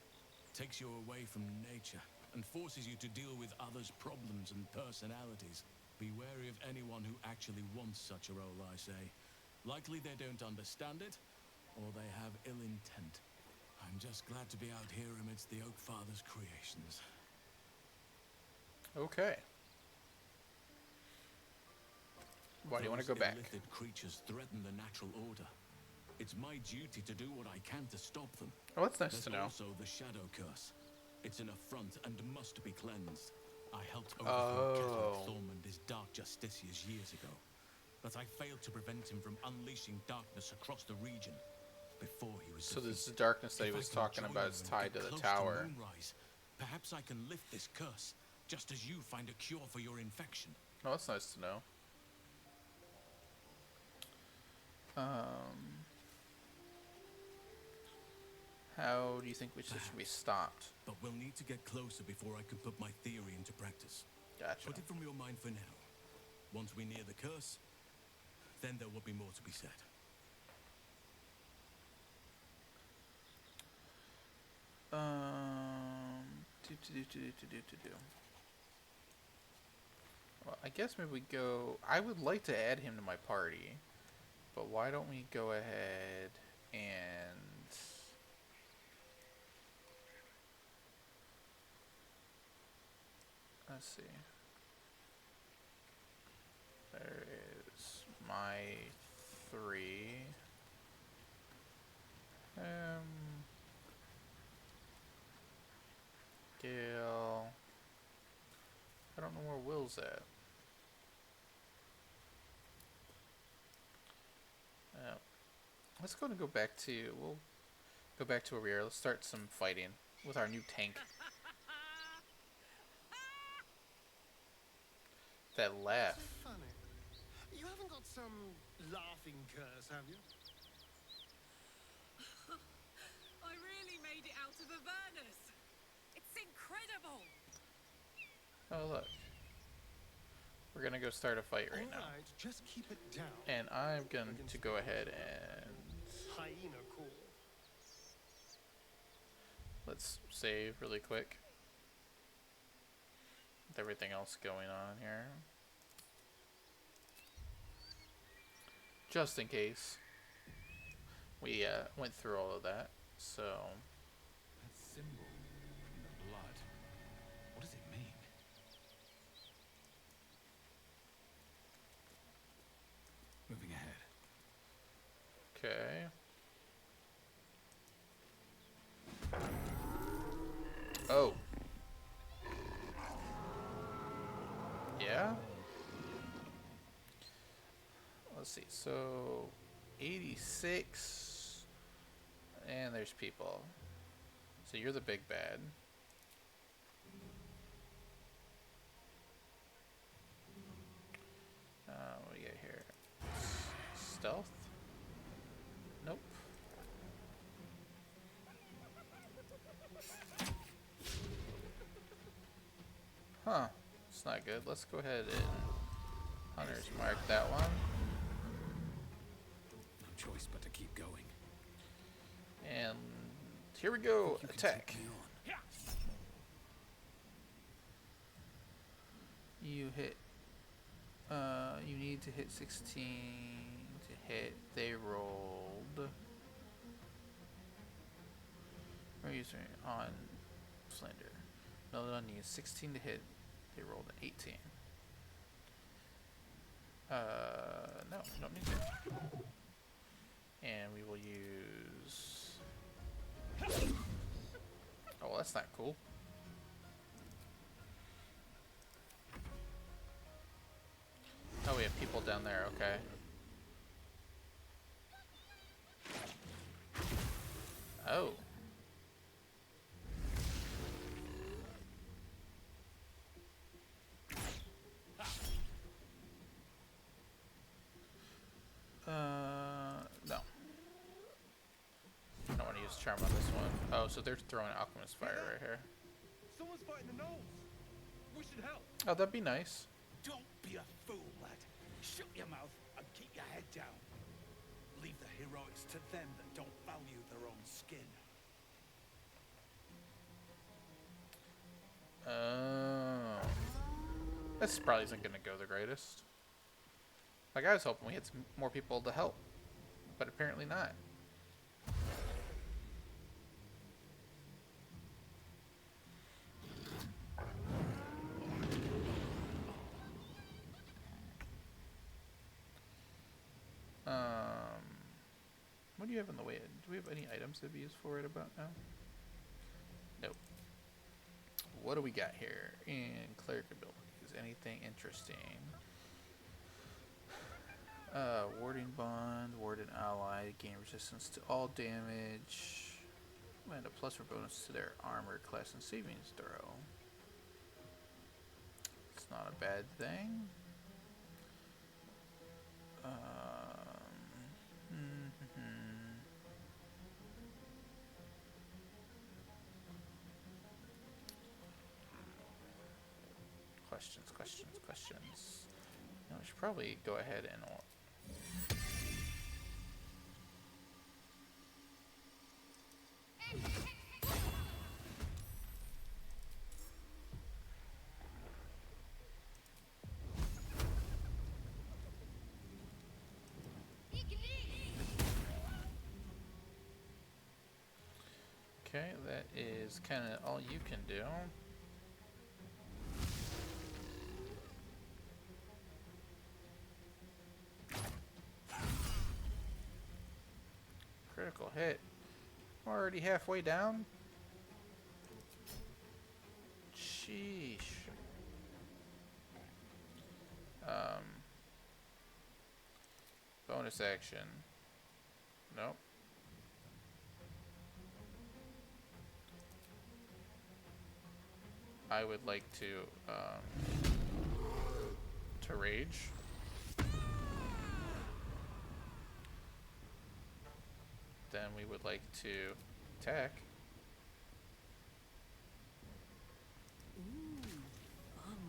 Takes you away from nature and forces you to deal with others' problems and personalities. Be wary of anyone who actually wants such a role, I say. Likely they don't understand it, or they have ill intent. I'm just glad to be out here amidst the Oakfather's creations. Okay. Why do you want to go back? Those illithid creatures threaten the natural order. It's my duty to do what I can to stop them. Oh, that's nice There's to know. also the Shadow Curse. It's an affront and must be cleansed. I helped overthrow Catholic Thorm and his Dark Justiciars years ago, but I failed to prevent him from unleashing darkness across the region before he was So this defeated. darkness that he If I was can talking join about you is and tied get to the close tower. Moonrise, perhaps I can lift this curse, just as you find a cure for your infection. Oh, that's nice to know. How do you think this should be stopped? But we'll need to get closer before I can put my theory into practice. Gotcha. Put it from your mind for now. Once we near the curse, then there will be more to be said. Well, I guess maybe we go. I would like to add him to my party, but why don't we go ahead and let's see. There is my 3. Gale. I don't know where Will's at. Let's go back to. We'll go back to where we are. Let's start some fighting with our new tank. That laugh. So funny. You haven't got some laughing curse, have you? I really made it out of Avernus. It's incredible. Oh look. We're gonna go start a fight right now. Alright, just keep it down. And I'm going to go ahead and Hyena call. let's save really quick. With everything else going on here. Just in case. We went through all of that, so... That symbol in the blood, what does it mean? Moving ahead. Okay. Oh. Yeah? Let's see, so... 86... And there's people. So you're the big bad. What do you got here? Stealth? Nope. Huh. It's not good. Let's go ahead and Hunter's mark that one. No choice but to keep going. And here we go. Attack. You hit. You need to hit 16 to hit. They rolled. We're using on Slender. Melodon needs 16 to hit. They rolled an 18. No, don't need to. And we will use. Oh, well, that's not cool. Oh, we have people down there, okay. Oh. No. I don't want to use charm on this one. Oh, so they're throwing alchemist fire right here. Someone's fighting the gnolls. We should help. Oh, that'd be nice. Don't be a fool, lad. Shut your mouth and keep your head down. Leave the heroics to them that don't value their own skin. This probably isn't going to go the greatest. Like, I was hoping we had some more people to help, but apparently not. What do you have in the way? Do we have any items to be used for right about now? Nope. What do we got here in cleric abilities? Anything interesting? Warding bond, warded ally, gain resistance to all damage, and a plus or bonus to their armor class and savings throw. It's not a bad thing. Questions. Now we should probably go ahead and okay, that is kind of all you can do. Critical hit. I'm already halfway down. Sheesh. Bonus action. Nope. I would like to rage. Then we would like to attack. Ooh, I'm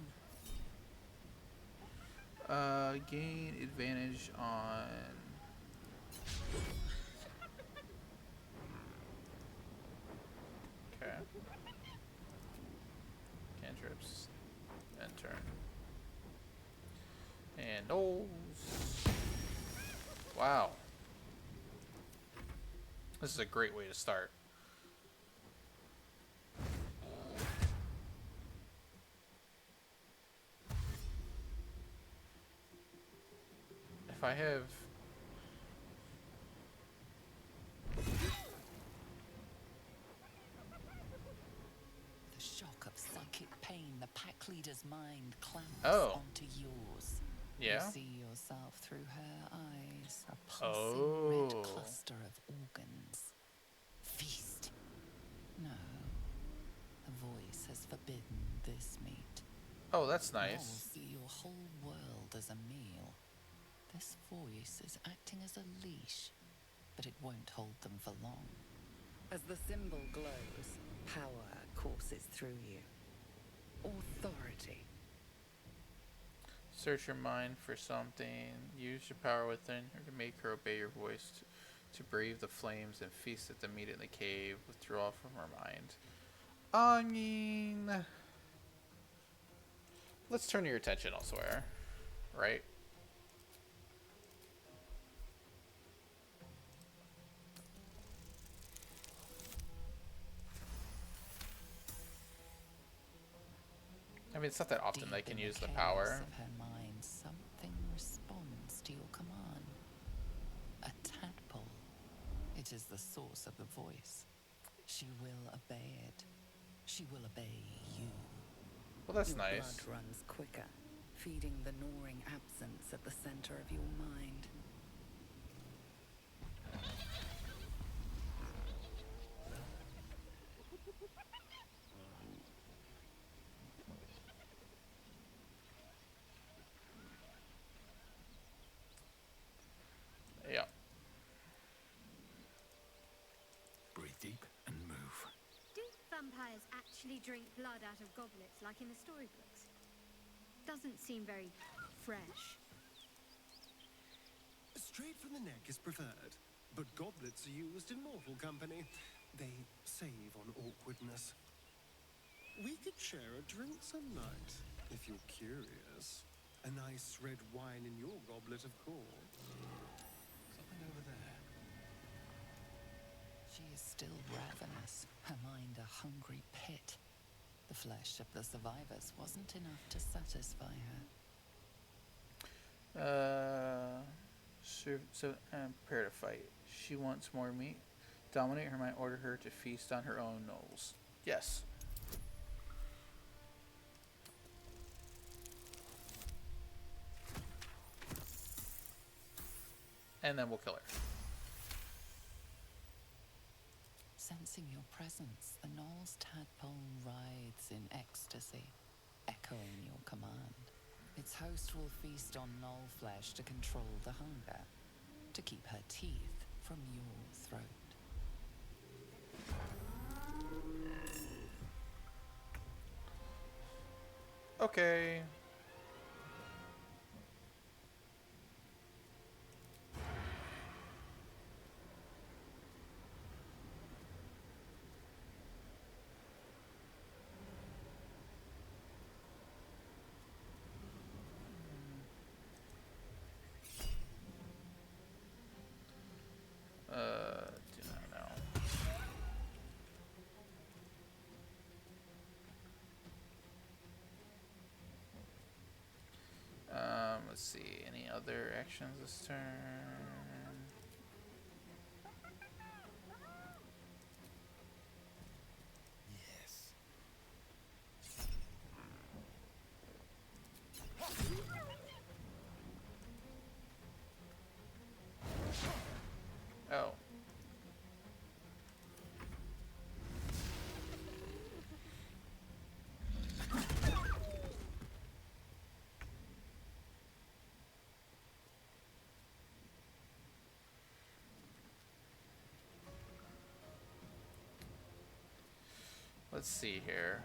gain advantage on... Okay. Cantrips. And turn. And nose. Wow. This is a great way to start. If I have... The shock of psychic pain, the pack leader's mind clamps onto yours. Yeah? You see yourself through her eyes, a pulsing red cluster of organs. Feast. No. The voice has forbidden this meat. Oh, that's nice. Gnolls see your whole world as a meal. This voice is acting as a leash, but it won't hold them for long. As the symbol glows, power courses through you. Authority. Search your mind for something. Use your power within her to make her obey your voice. To brave the flames and feast at the meat in the cave. Withdraw from her mind. I mean... Let's turn your attention elsewhere. Right? I mean, it's not that often they can use the power. Of her mind, something responds to your command. A tadpole. It is the source of the voice. She will obey it. She will obey you. Well, that's your nice. Blood runs quicker, feeding the gnawing absence at the center of your mind. Yeah. Breathe deep and move. Do vampires actually drink blood out of goblets like in the storybooks? Doesn't seem very fresh. Straight from the neck is preferred, but goblets are used in mortal company. They save on awkwardness. We could share a drink some night, if you're curious. A nice red wine in your goblet, of course. Something over there. She is still ravenous, her mind a hungry pit. The flesh of the survivors wasn't enough to satisfy her. Prepare to fight. She wants more meat. Dominate her might order her to feast on her own gnolls. Yes. And then we'll kill her. Sensing your presence, the gnoll's tadpole writhes in ecstasy, echoing your command. Its host will feast on gnoll flesh to control the hunger, to keep her teeth from your throat. Okay. Do not know. Let's see. Any other actions this turn? Yes. Oh. Let's see here.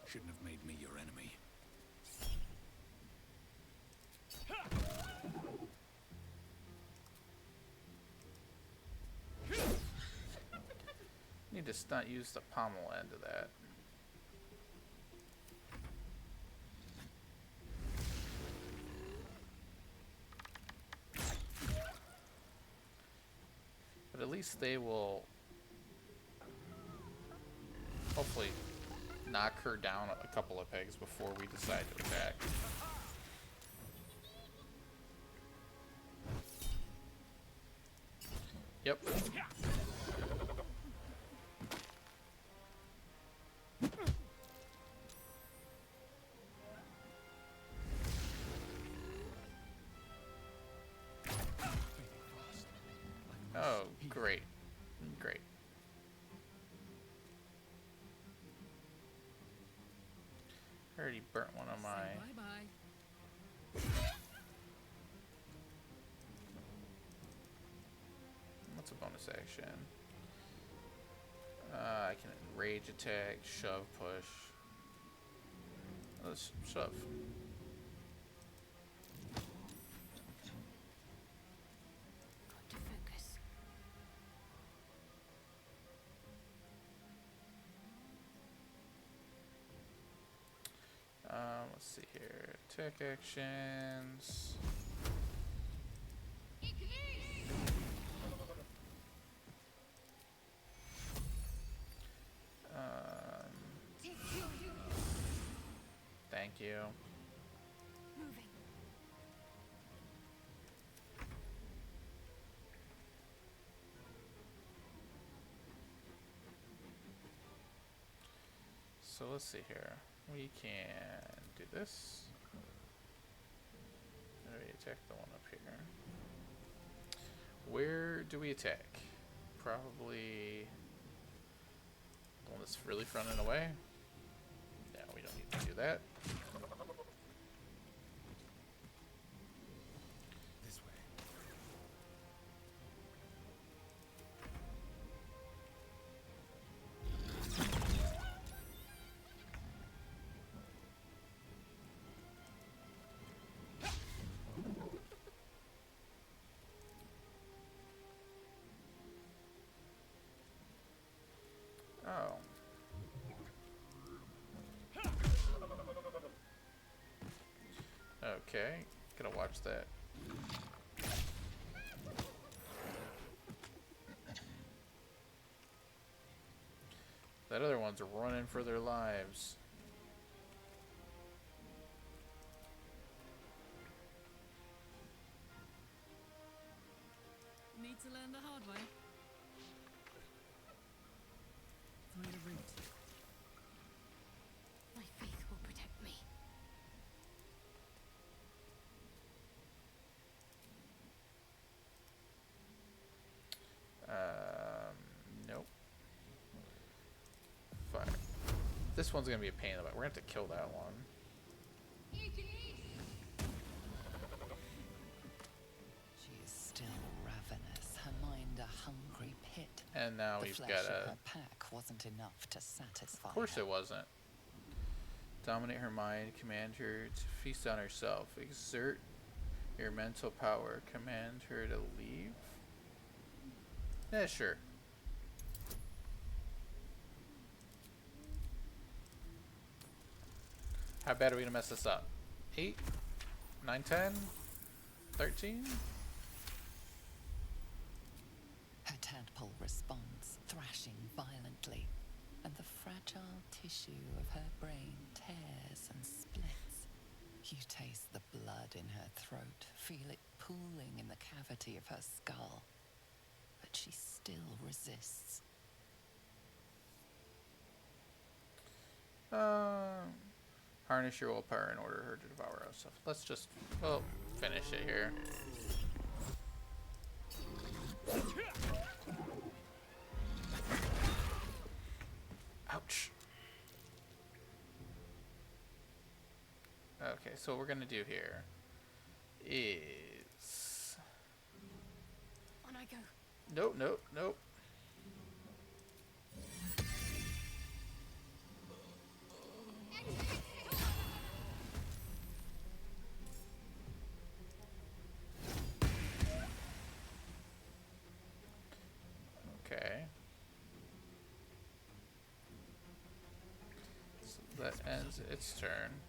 Shouldn't have made me your enemy. just not use the pommel end of that? But at least they will hopefully knock her down a couple of pegs before we decide to attack. Yep. Oh, great. Great. I already burnt one of my... Bye-bye. What's a bonus action? I can rage attack, shove, push. Let's shove. Got to focus. Let's see here. Attack actions. Thank you. Moving. So let's see here. We can do this. And we attack the one up here. Where do we attack? Probably the one that's really fronting away. Yeah, we don't need to do that. This way. Oh. Okay, gotta watch that. That other one's running for their lives. Need to learn the hard way. Find a route. My faith will protect me. Nope. Fire. This one's gonna be a pain in the butt. We're gonna have to kill that one. She is still ravenous, her mind a hungry pit. And now The we've flesh got of a... her pack wasn't enough to satisfy Of course her. it wasn't. Dominate her mind, command her to feast on herself, exert your mental power, command her to leave. Yeah, sure. How bad are we gonna mess this up? 8? 9, 10? 13? Her tadpole responds, thrashing violently, and the fragile tissue of her brain tears and splits. You taste the blood in her throat, feel it pooling in the cavity of her skull, but she still resists. Harness your willpower and order her to devour us. So let's just, well, finish it here. Ouch. Okay, so what we're gonna do here is... On I go. Nope, nope, nope. Okay. that ends its turn.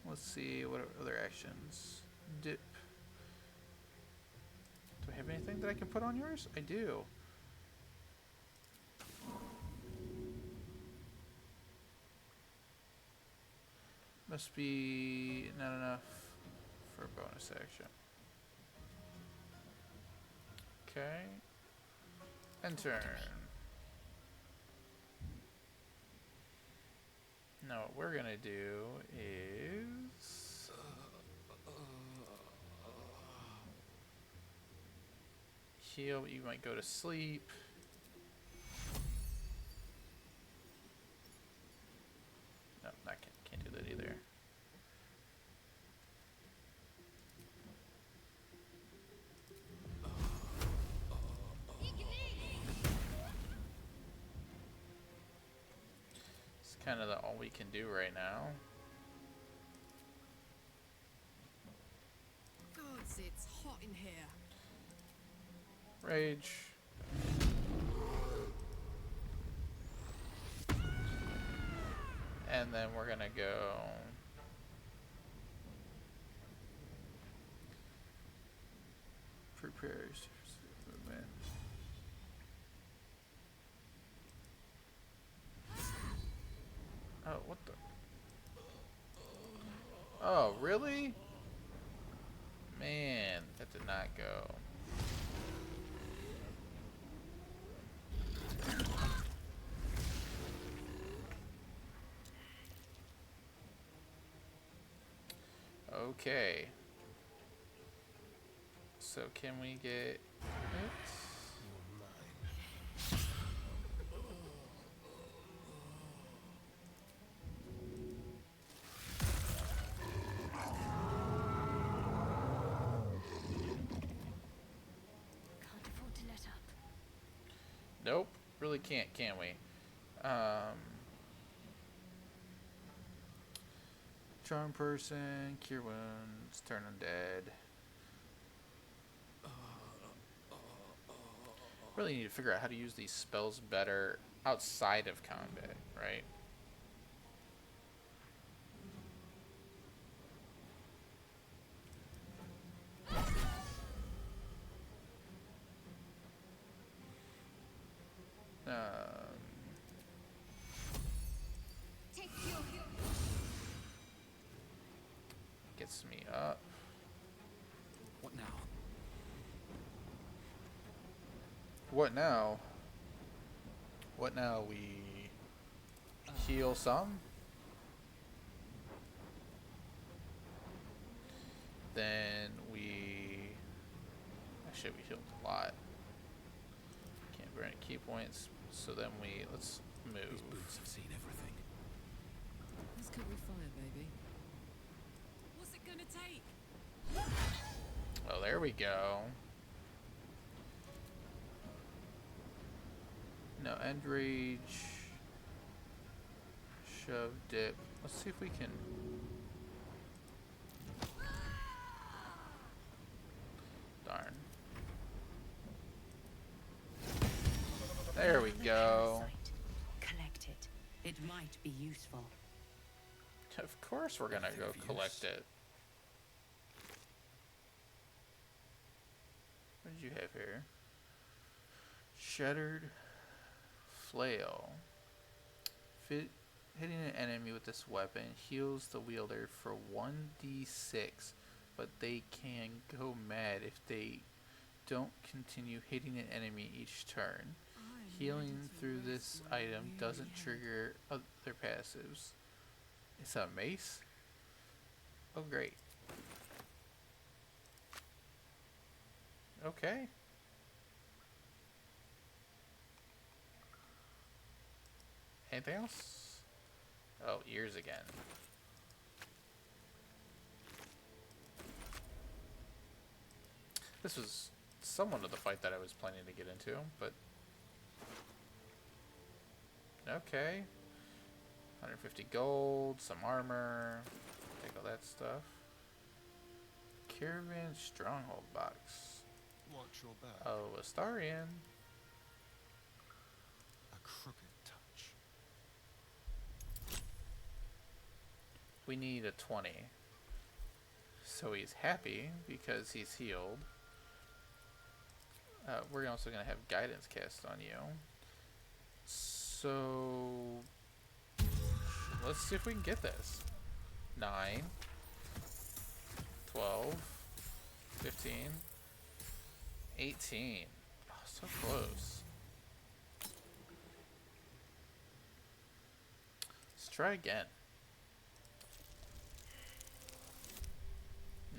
Let's see, what are other actions? Dip. Do I have anything that I can put on yours? I do. Must be not enough for a bonus action. Okay. End turn. Now what we're gonna do is heal. You might go to sleep. No, can't do that either. It's kind of all we can do right now. Gods, it's hot in here. Rage. And then we're gonna go prepare movement. Oh, what the? Oh, really? Man, that did not go. Okay. So can we get it? Can't afford to let up. Nope. Really can't, can we? Charm person, cure wounds, turn undead. Really need to figure out how to use these spells better outside of combat, right? Gets me up. What now? What now? What now? We heal some. Then we... Actually, we healed a lot. Can't burn any key points. So then let's move. These boots have seen everything. Let's cover fire, baby. What's it gonna take? Oh, there we go. No, end rage. Shove, dip. Let's see if we can... Darn. There we go. Collect it. It might be useful. Of course we're gonna go collect it. What did you have here? Shattered flail. Hitting an enemy with this weapon heals the wielder for 1d6, but they can go mad if they don't continue hitting an enemy each turn. Healing through this item doesn't trigger other passives. It's a mace? Oh, great. Okay. Anything else? Oh, ears again. This was somewhat of the fight that I was planning to get into, but... Okay. 150 gold, some armor. Take all that stuff. Caravan stronghold box. Watch your back. Oh, Astarian. A crooked touch. We need a 20. So he's happy because he's healed. We're also going to have guidance cast on you. So let's see if we can get this. 9, 12, 15, 18. Oh, so close. Let's try again.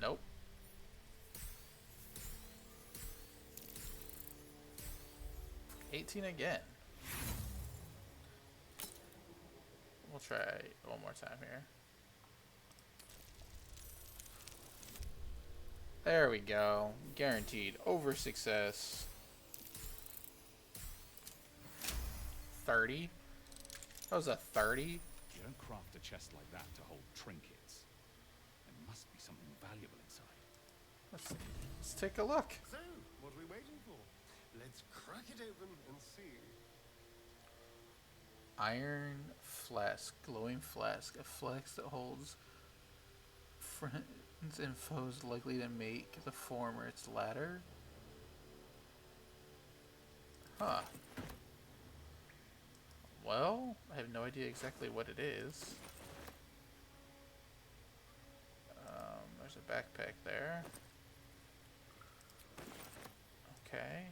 Nope. $18 again. We'll try one more time here. There we go. Guaranteed over success. 30. That was a 30. You don't craft a chest like that to hold trinkets. There must be something valuable inside. Let's take a look. So, what are we waiting for? Let's crack it open and see. Iron flask, glowing flask, a flask that holds friends and foes likely to make the former its ladder. Huh. Well, I have no idea exactly what it is. There's a backpack there. Okay.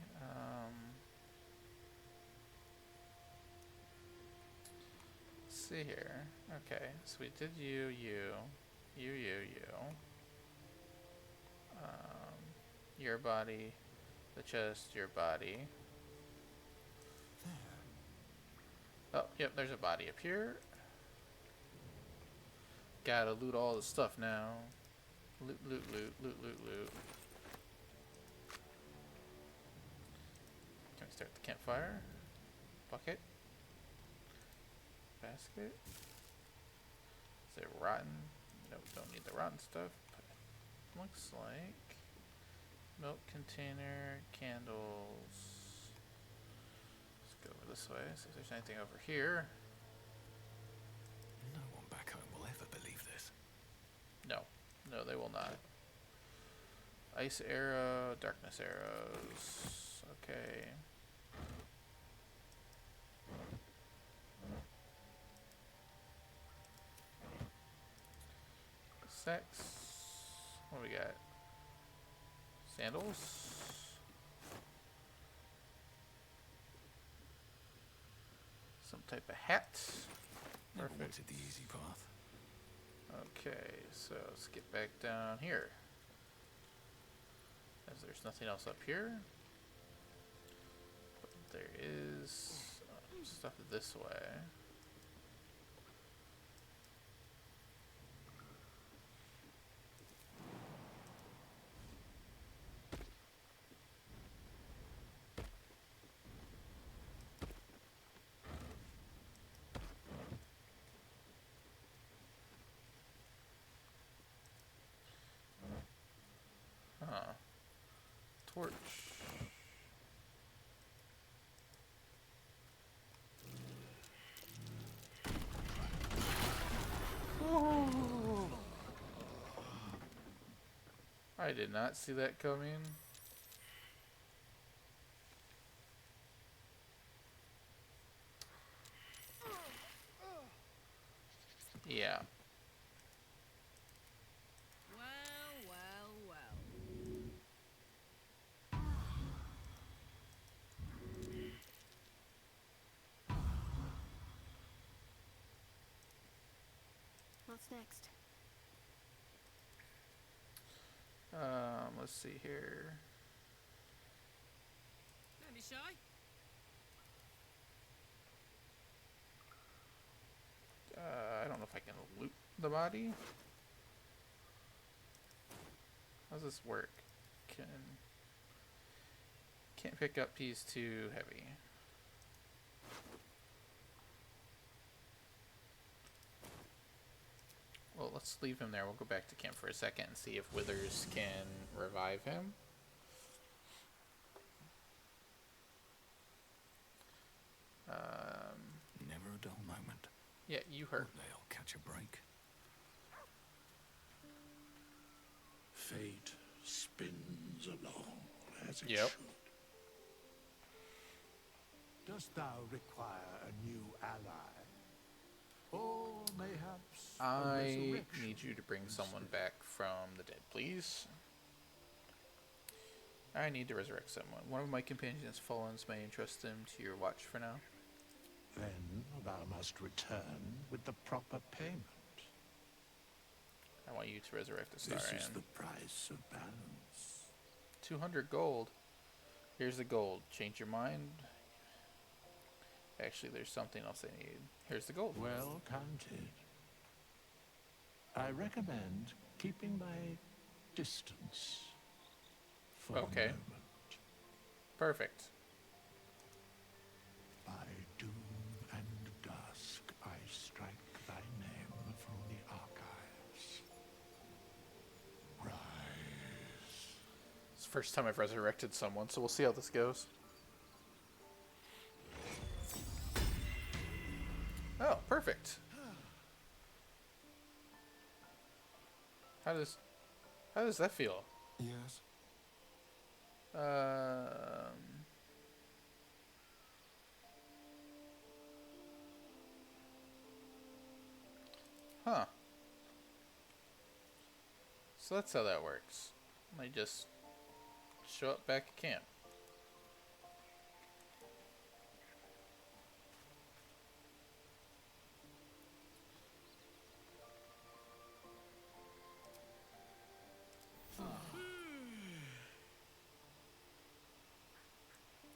Let's see here. Okay, so we did you. Your body, the chest, your body. Oh, yep, there's a body up here. Gotta loot all the stuff now. Loot. Can we start the campfire? Bucket? Basket? Is it rotten? Nope, don't need the rotten stuff. But looks like milk container, candles. Let's go over this way, see if there's anything over here. No one back home will ever believe this. No, they will not. Ice arrow, darkness arrows. Okay. Sex. What do we got? Sandals. Some type of hat. Never Perfect. wanted the easy path. Okay, so let's get back down here. As there's nothing else up here. But there is stuff this way. Huh. Torch. Oh. I did not see that coming. Yeah. What's next? Let's see here. Don't be shy. I don't know if I can loot the body. How does this work? Can't pick up, he's too heavy. let's leave him there. We'll go back to camp for a second and see if Withers can revive him. Never a dull moment. Yeah, you hurt. They'll catch a break. Fate spins along as it Yep. should. Dost thou require a new ally? Or mayhaps a I resurrection need you to bring someone instead? back from the dead, please. I need to resurrect someone. One of my companions' fallens may entrust them to your watch for now. Then thou must return with the proper payment. I want you to resurrect the This is Starian. the price of balance. 200 gold. Here's the gold. Change your mind. Actually, there's something else I need. Here's the gold. Well counted. I recommend keeping my distance for Okay. a moment. Perfect. By doom and dusk, I strike thy name from the archives. Rise. It's the first time I've resurrected someone, so we'll see how this goes. Oh, perfect. How does that feel? Yes. Huh. So that's how that works. I just show up back at camp.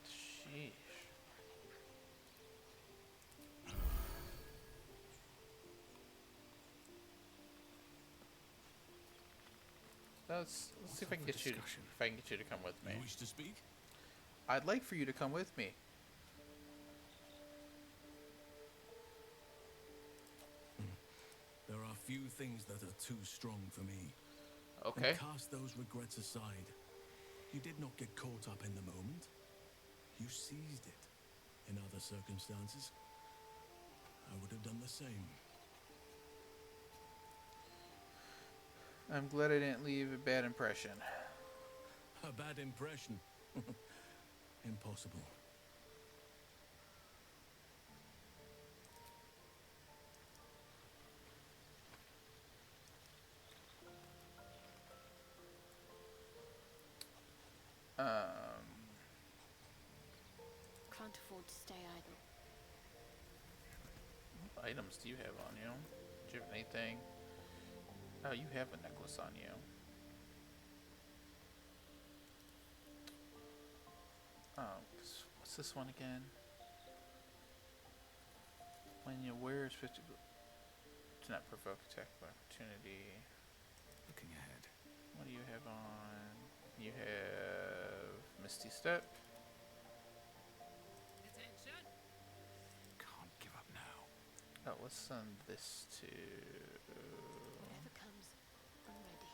Sheesh. Let's see if I can get you. If I can get you to come with me. You wish to speak? I'd like for you to come with me. There are few things that are too strong for me. Okay. And cast those regrets aside. You did not get caught up in the moment. You seized it. In other circumstances, I would have done the same. I'm glad I didn't leave a bad impression. A bad impression. Impossible. Can't afford to stay idle. What items do you have on you? Do you have anything? Oh, you have a necklace on you. Oh, what's this one again? When you wear is 50. Do not provoke attack of opportunity. Looking ahead. What do you have on? You have Misty Step. Attention. Can't give up now. Oh, let's send this to. Whatever comes, I'm ready.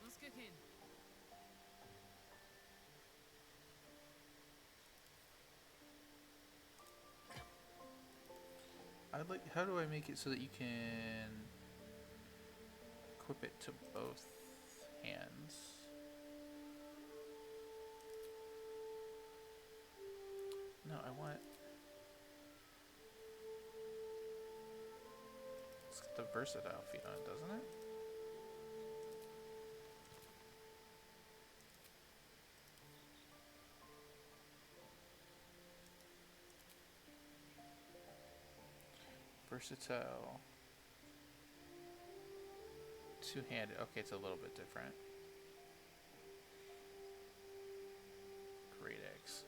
What's cooking? I'd like. How do I make it so that you can equip it to both hands? No, I want. It's got the versatile feat on it, doesn't it? Versatile. Two-handed. Okay, it's a little bit different. Great X.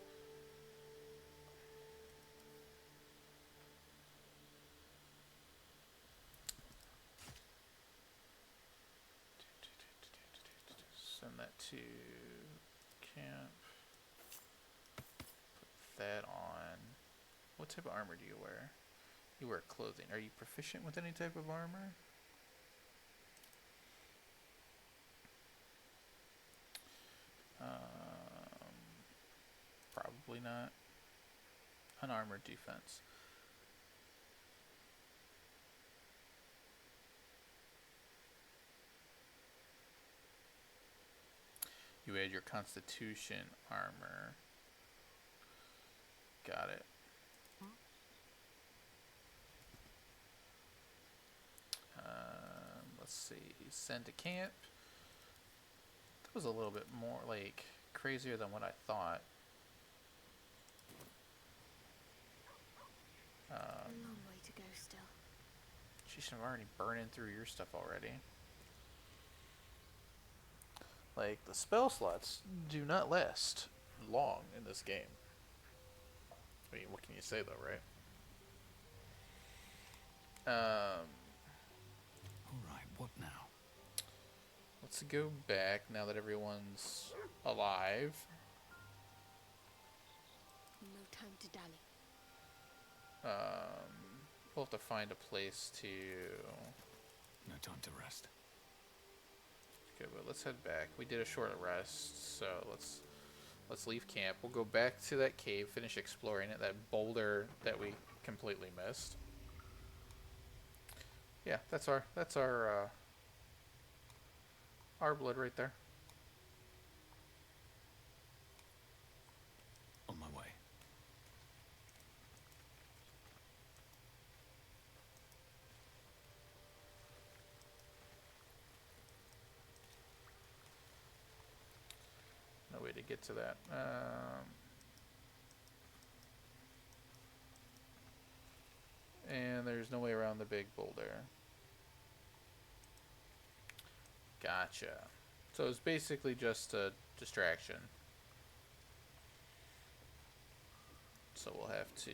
Send that to camp. Put that on. What type of armor do you wear? You You wear clothing. Are you proficient with any type of armor? Probably not. Unarmored defense. You add your constitution armor. Got it. Let's see. Send to camp. That was a little bit more, like, crazier than what I thought. A long way to go still. Sheesh, I'm already burning through your stuff already. Like, the spell slots do not last long in this game. I mean, what can you say, though, right? Alright, what now? Let's go back now that everyone's alive. No time to dally. We'll have to find a place to... No time to rest. Okay, but let's head back. We did a short rest, so let's leave camp. We'll go back to that cave, finish exploring it, that boulder that we completely missed. Yeah, that's our blood right there. On my way. No way to get to that. And there's no way around the big boulder. Gotcha. So it's basically just a distraction. So we'll have to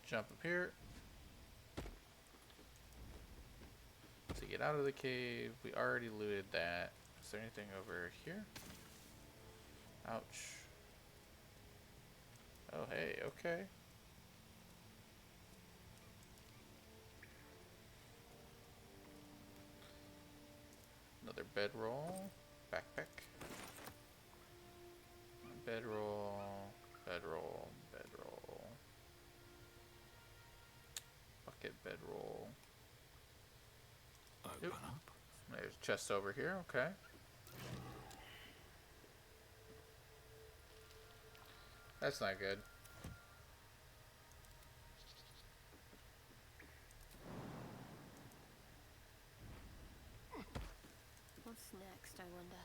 jump up here to get out of the cave. We already looted that. Is there anything over here? Ouch. Oh, hey, okay. Another bedroll. Backpack. Bedroll. Bedroll. Bedroll. Bucket bedroll. Open up. There's a chest over here, okay. That's not good. What's next, I wonder?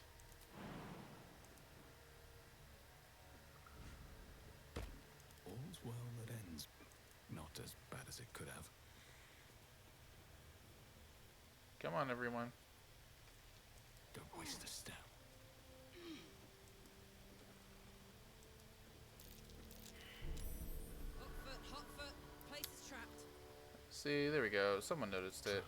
All's well that ends. Not as bad as it could have. Come on, everyone. Don't waste a step. Hot foot. Place is trapped. See, there we go. Someone noticed it.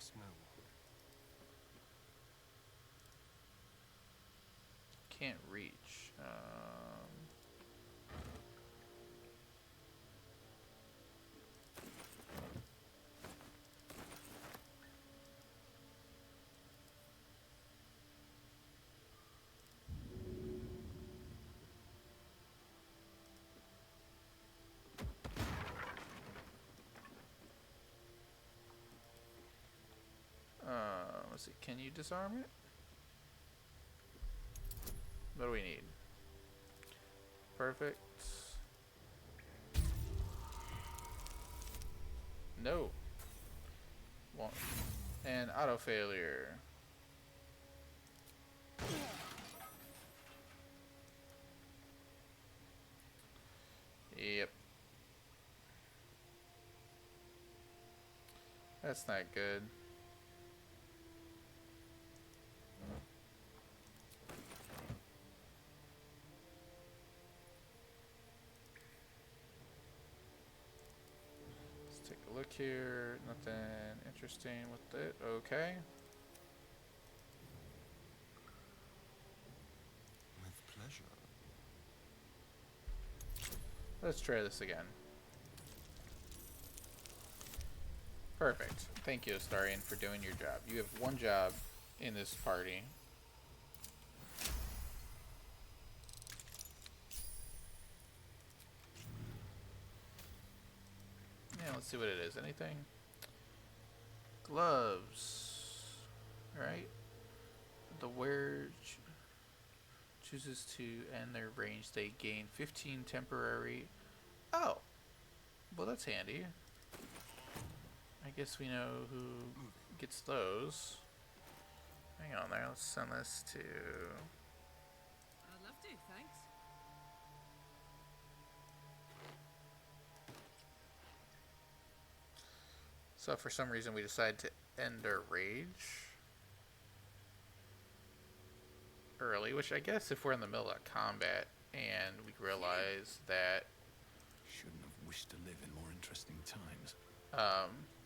Can't reach. Let's see. Can you disarm it? What do we need? Perfect. No. Won't. And auto failure. Yep. That's not good. Let's take a look here. Nothing interesting with it. Okay. With pleasure. Let's try this again. Perfect. Thank you, Astarian, for doing your job. You have one job in this party. Yeah, let's see what it is. Anything? Gloves. Alright. The wearer chooses to end their range. They gain 15 temporary. Oh. Well, that's handy. I guess we know who gets those. Hang on there. Let's send this to... I'd love to, thanks. So for some reason we decided to end our rage early, which I guess if we're in the middle of combat and we realize that... Shouldn't have wished to live in more interesting times.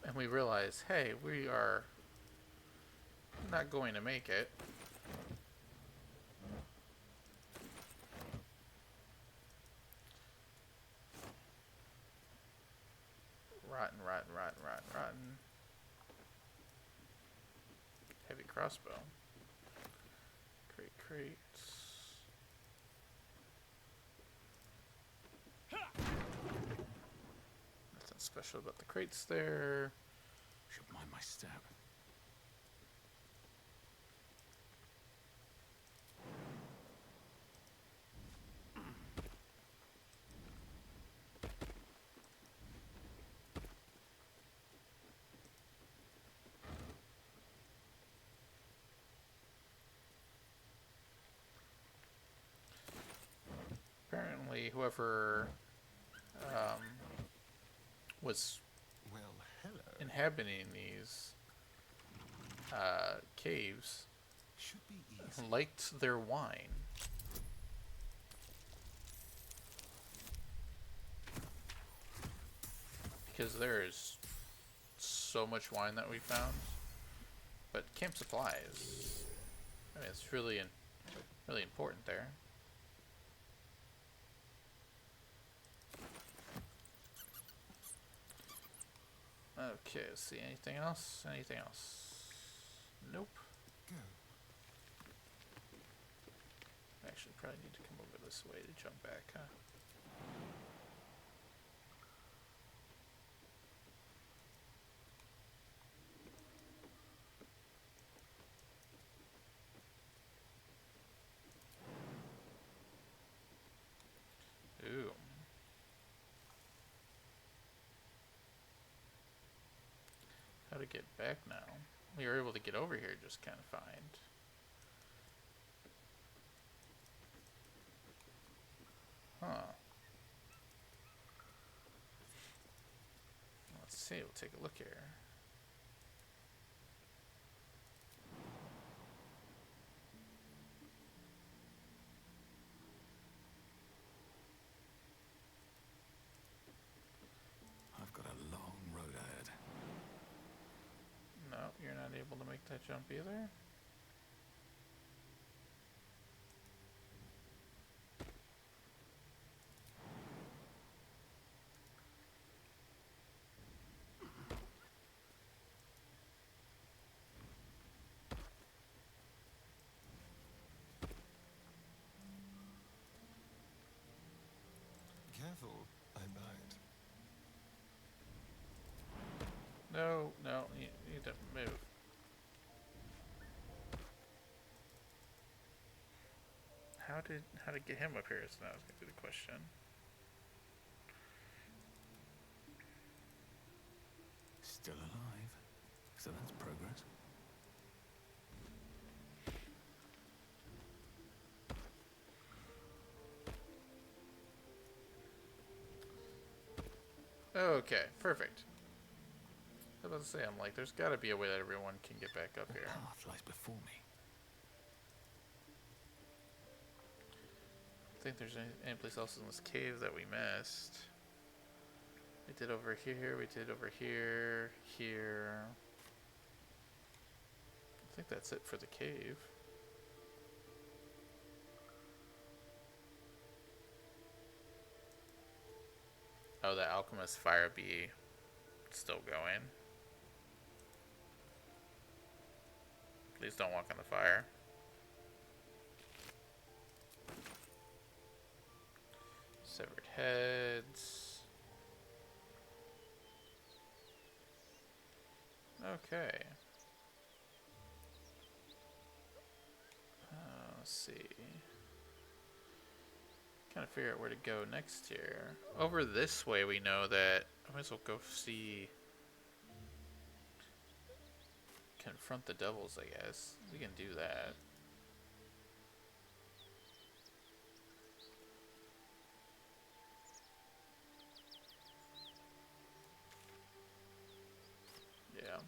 And we realize, hey, we are not going to make it. Rotten. Heavy crossbow. Crate. Nothing special about the crates there. Should mind my step. Apparently, whoever was inhabiting these caves liked their wine. Because there is so much wine that we found. But camp supplies, I mean, it's really important there. Okay, let's see. Anything else? Nope. Go. Actually, probably need to come over this way to jump back, huh? Ooh. How to get back now? We were able to get over here just kind of fine. Huh. Let's see, we'll take a look here. I've got a long road ahead. No, you're not able to make that jump either. Careful, I might. No, you need to move. How to get him up here is now gonna be the question. Still alive. So that's progress. Okay, perfect. I was about to say, I'm like, there's gotta be a way that everyone can get back up here. The path lies before me. I think there's any place else in this cave that we missed. We did over here, here. I think that's it for the cave. Oh, the alchemist fire bee still going. Please don't walk on the fire. Severed heads. Okay. Let's see. Kind of figure out where to go next here. Over this way, we know that. I might as well go see. Confront the devils, I guess. We can do that. Yeah.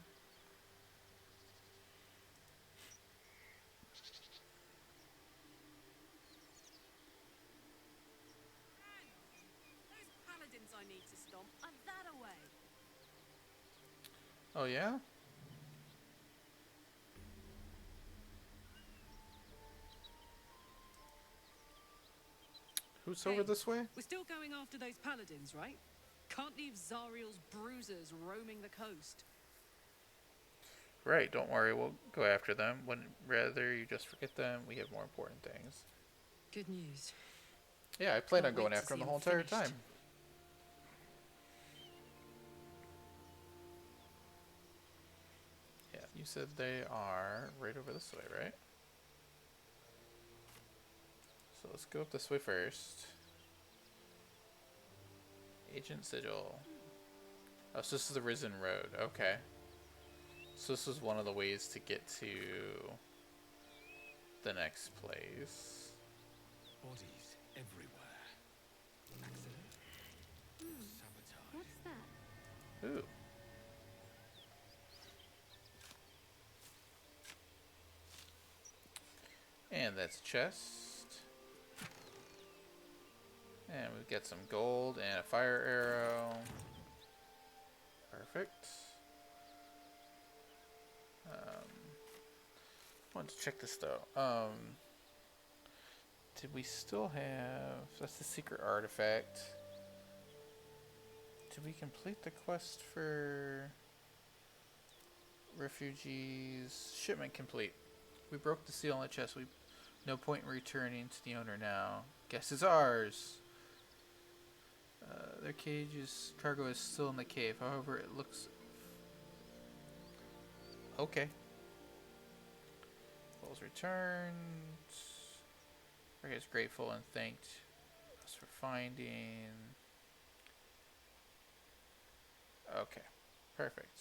Those paladins I need to stomp are that away. Oh, yeah? Who's over this way? We're still going after those paladins, right? Can't leave Zariel's bruisers roaming the coast. Right, don't worry, we'll go after them. When rather you just forget them, we have more important things. Good news. Yeah, I planned on Can't going wait to after them see the whole them entire finished. time. Yeah, you said they are right over this way, right? So let's go up this way first. Agent Sigil. Oh, so this is the Risen Road. Okay. So this is one of the ways to get to the next place. Bodies everywhere. Accident. Sabotage. What's that? Ooh. And that's a chest. And we've got some gold and a fire arrow. Perfect. Wanted to check this though. Did we still have... That's the secret artifact. Did we complete the quest for refugees? Shipment complete. We broke the seal on the chest. No point in returning to the owner now. Guess it's ours. Their cargo is still in the cave. However, it looks... Okay. Bowls returned. Target is grateful and thanked us for finding. Okay. Perfect.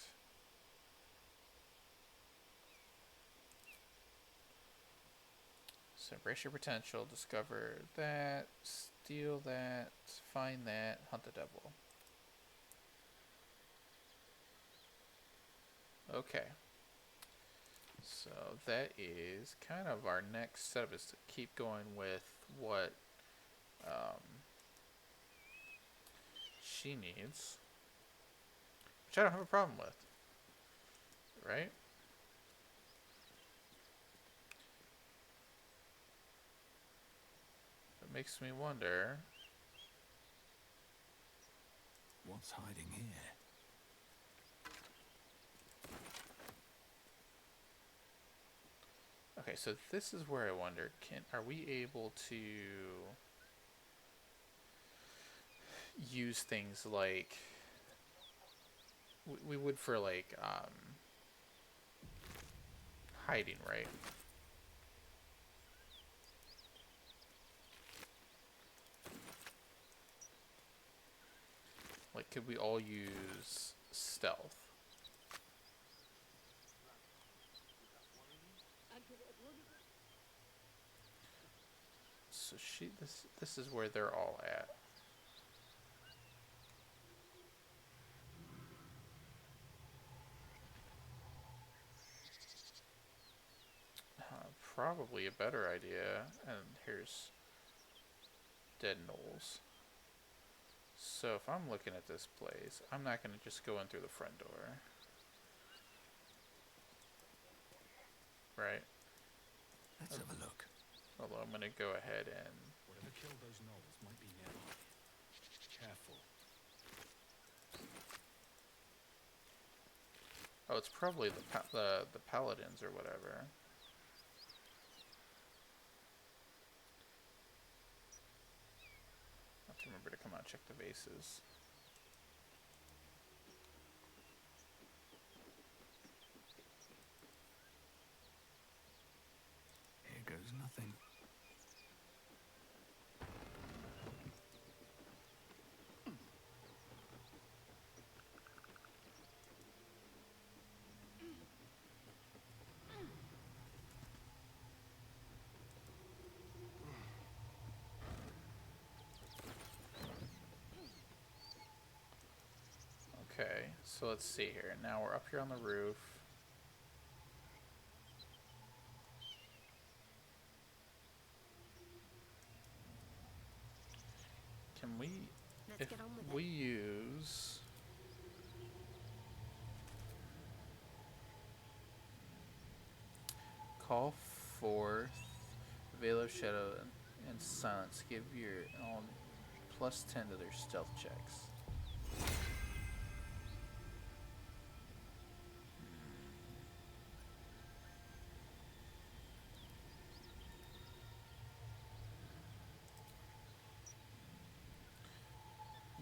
So embrace your potential, discover that, steal that, find that, hunt the devil. Okay. So that is kind of our next step, is to keep going with what she needs. Which I don't have a problem with. Right? It makes me wonder... What's hiding here? Okay, so this is where I wonder, are we able to use things like we would for like hiding, right? Like, could we all use stealth? So this is where they're all at. Probably a better idea. And here's dead gnolls. So if I'm looking at this place, I'm not going to just go in through the front door. Right? Let's have a look. Although I'm going to go ahead and... Whatever killed those gnolls might be nearby. Careful. Oh, it's probably the paladins or whatever. check the vases. Here goes nothing. Okay, so let's see here. Now we're up here on the roof. Can we, Let's if get on with we it. use call forth Veil of Shadow and Silence, give your own +10 to their stealth checks.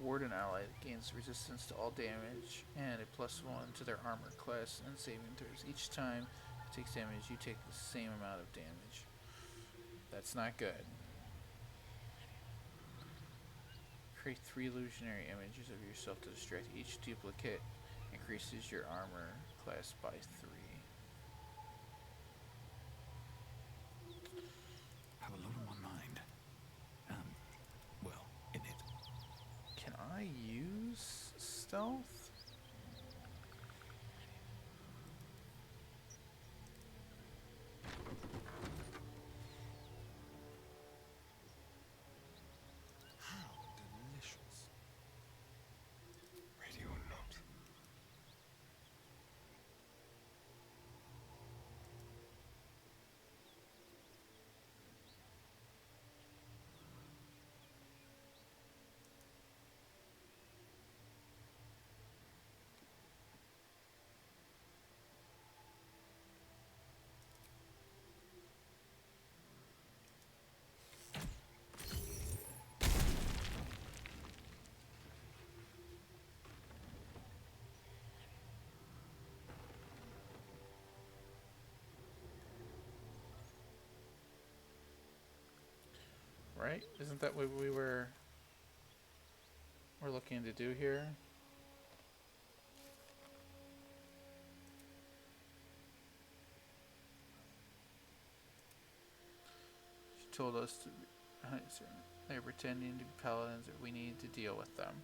Ward and ally gains resistance to all damage and a +1 to their armor class and saving throws. Each time it takes damage, you take the same amount of damage. That's not good. Create 3 illusionary images of yourself to distract. Each duplicate increases your armor class by 3. Have a lot on my mind. Well, in it. Can I use stealth? How delicious. Ready or not. Right? Isn't that what we're looking to do here? She told us to be, they're pretending to be paladins, that we need to deal with them.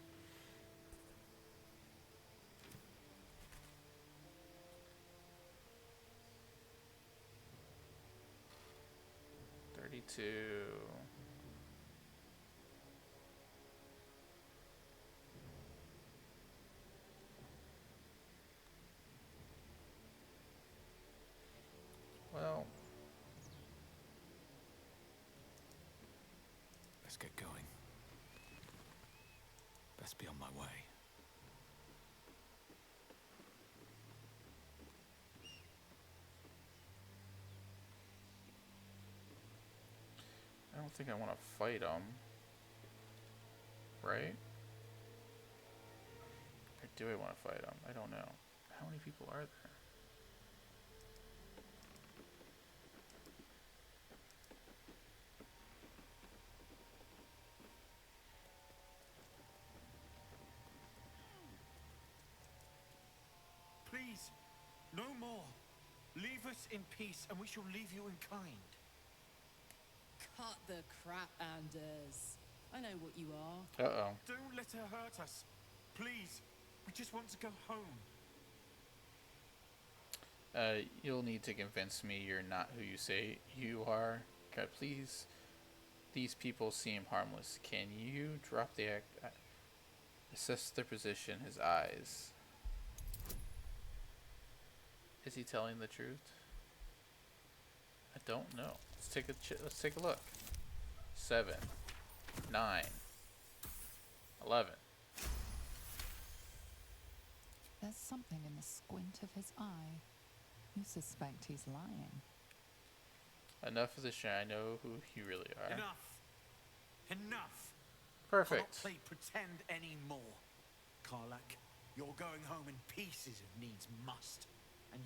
Well, Let's get going. Best be on my way. I don't think I want to fight them. Right? Or do I want to fight them? I don't know. How many people are there? Please, no more. Leave us in peace, and we shall leave you in kind. Cut the crap, Anders. I know what you are. Uh-oh. Don't let her hurt us. Please, we just want to go home. You'll need to convince me you're not who you say you are. God, please. These people seem harmless. Can you drop the act? Assess their position. His eyes. Is he telling the truth? I don't know. Let's take a look. 7, 9, 11. There's something in the squint of his eye. You suspect he's lying. Enough of this shit. I know who you really are. Enough. Enough. Perfect. I'll not play pretend anymore. Karlak, you're going home in pieces if needs must. And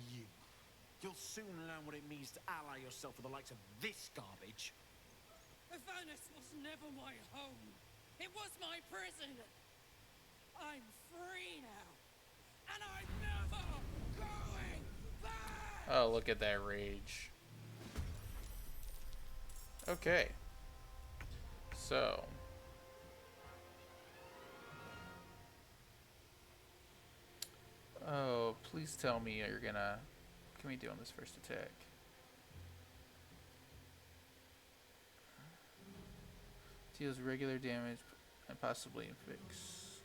you'll soon learn what it means to ally yourself with the likes of this garbage. Avernus was never my home. It was my prison. I'm free now. And I'm never going back! Oh, look at that rage. Okay. So. Oh, please tell me you're gonna... Can we do on this first attack? Deals regular damage and possibly inflicts.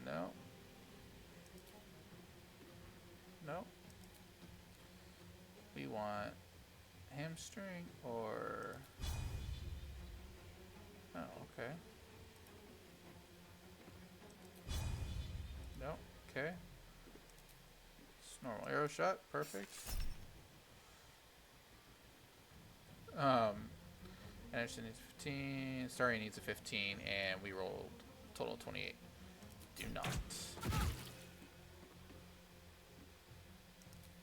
No. No. We want hamstring or... Oh, okay. No, okay. It's normal arrow shot, perfect. Anderson needs 15, Starry needs a 15, and we rolled a total of 28. Do not.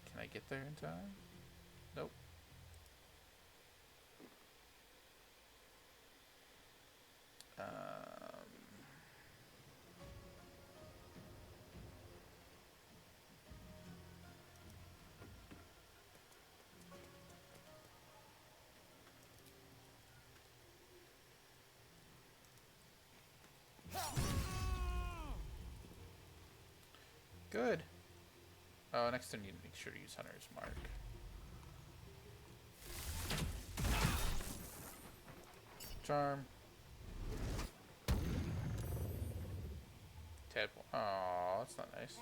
Can I get there in time? Nope. Good. Oh, next time you need to make sure to use Hunter's Mark. Charm. Tadpole. Oh, that's not nice.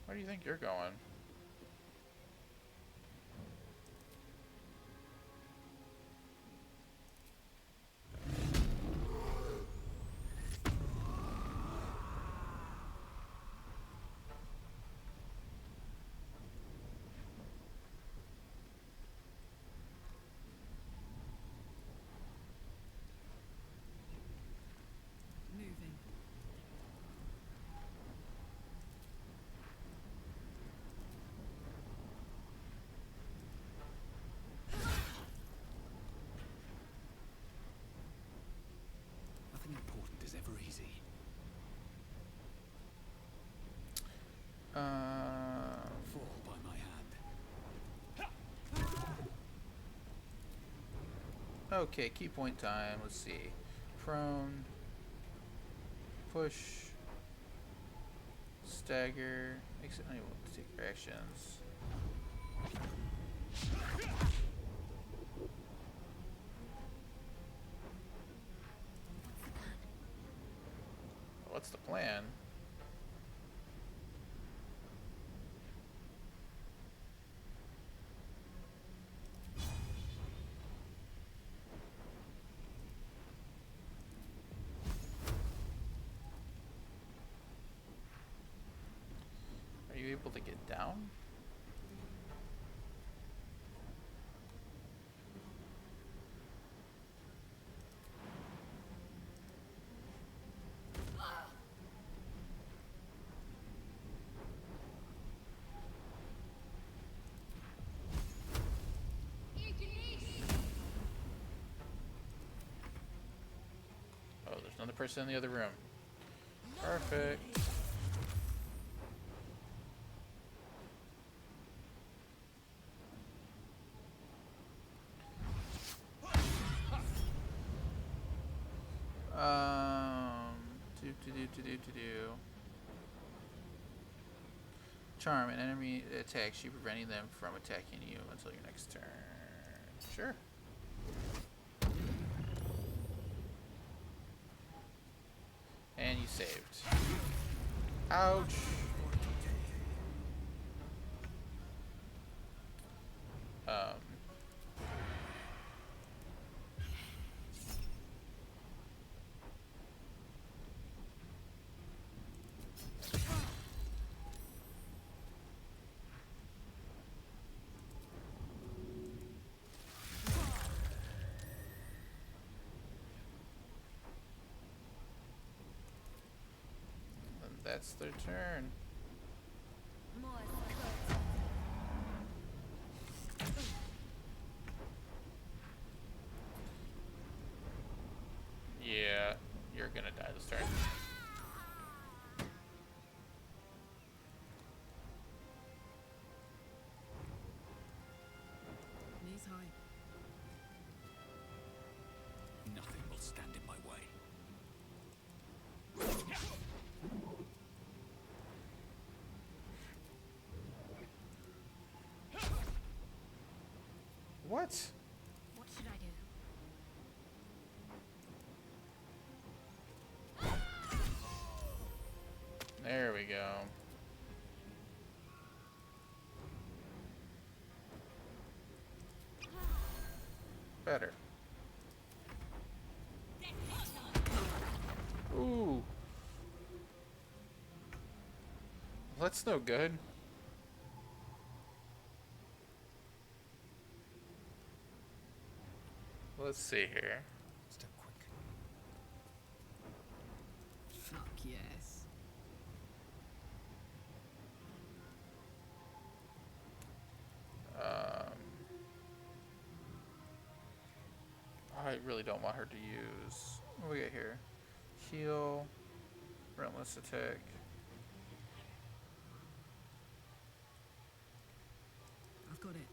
Where do you think you're going? Moving. Nothing important is ever easy. Fall by my hand. Okay, key point time. Let's see. Prone. Push. Stagger. Makes it unable to take your actions. What's the plan? Are you able to get down? Oh, there's another person in the other room. Perfect. Charm an enemy attacks you, preventing them from attacking you until your next turn. Sure. And you saved. Ouch. That's their turn. Yeah, you're gonna die this turn. Knees high. Nothing will stand in my way. What? What should I do? There we go. Better. Ooh. That's no good. Let's see here. Step quick. Fuck yes. I really don't want her to use. What do we got here? Heal. Relentless attack. I've got it.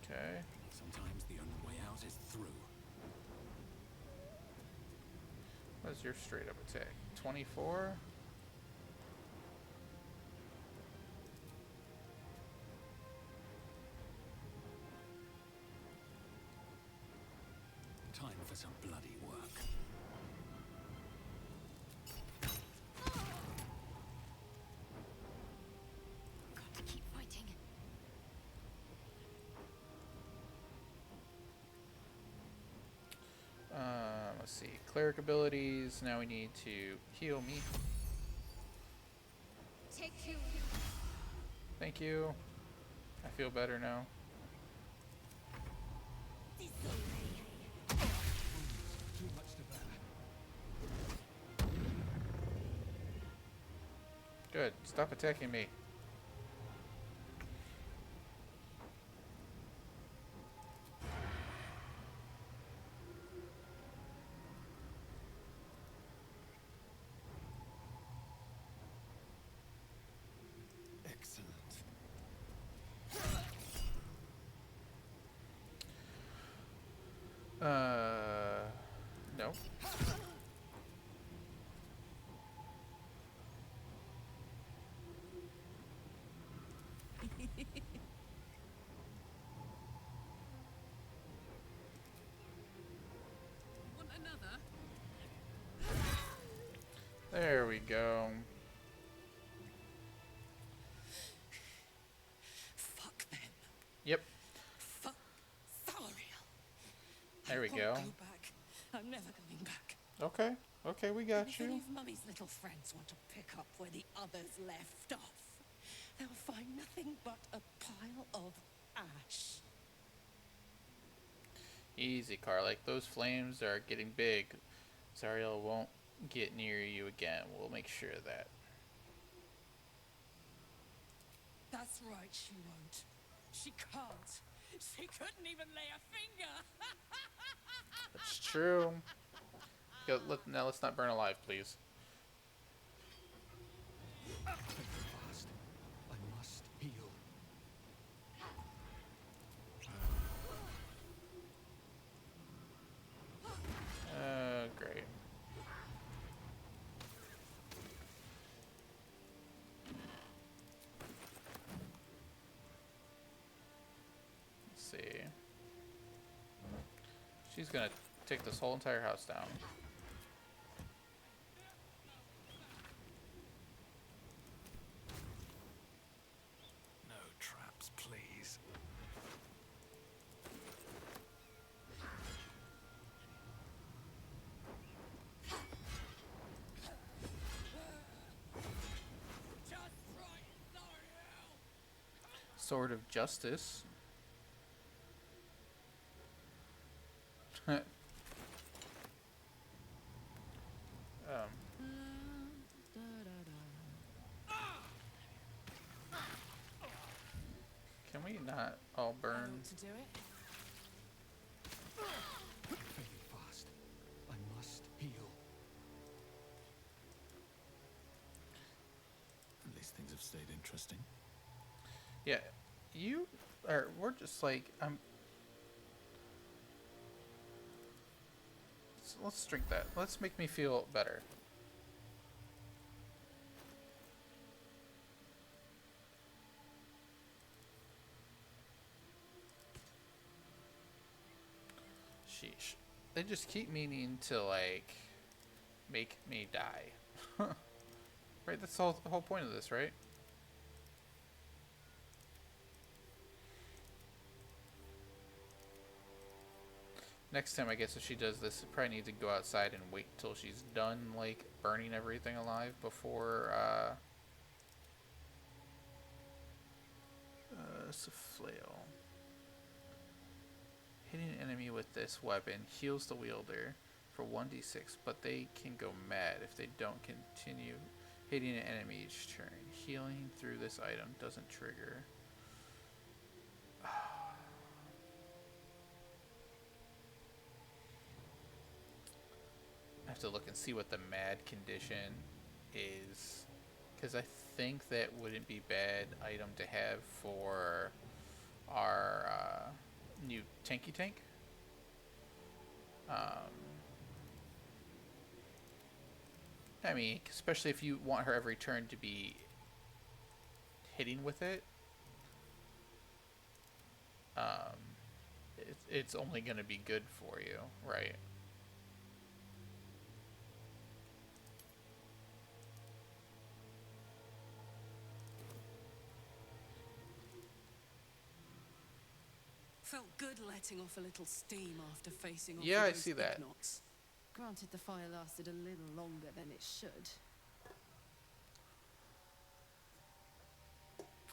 Okay. Sometimes the only way out is through. What's your straight up attack? 24? Time for some bloody work. Got to keep fighting. Let's see. Cleric abilities. Now we need to heal me. Take you. Thank you. I feel better now. Too much to bear. Good. Stop attacking me. Excellent. No. Want another? There we go. Fuck them. Yep. Fuck Thariel. There we I go. won't go back. I'm never going back. Okay. Okay, we got If you. any of Mummy's little friends want to pick up where the others left off, they'll find nothing but a pile of ash. Easy, Car. Like those flames are getting big. Zariel won't get near you again. We'll make sure of that. That's right, she won't. She can't. She couldn't even lay a finger. That's true. Now let's not burn alive, please. Fast. I must heal. Great. Let's see. She's gonna take this whole entire house down. No traps, please. Sword of Justice. Can we not all burn? To do it. Fading fast. I must heal. At least things have stayed interesting. Yeah, we're just like, let's drink that. Let's make me feel better. Sheesh. They just keep meaning to, like, make me die. Right, that's the whole point of this, right? Next time, I guess, if she does this, I probably need to go outside and wait till she's done, like, burning everything alive before, it's a flail. Hitting an enemy with this weapon heals the wielder for 1d6, but they can go mad if they don't continue hitting an enemy each turn. Healing through this item doesn't trigger. I have to look and see what the mad condition is, because I think that wouldn't be bad item to have for our new tanky tank. I mean, especially if you want her every turn to be hitting with it. It's only going to be good for you, right? Felt good letting off a little steam after facing off Yeah, with I those see that. Ignots. Granted, the fire lasted a little longer than it should.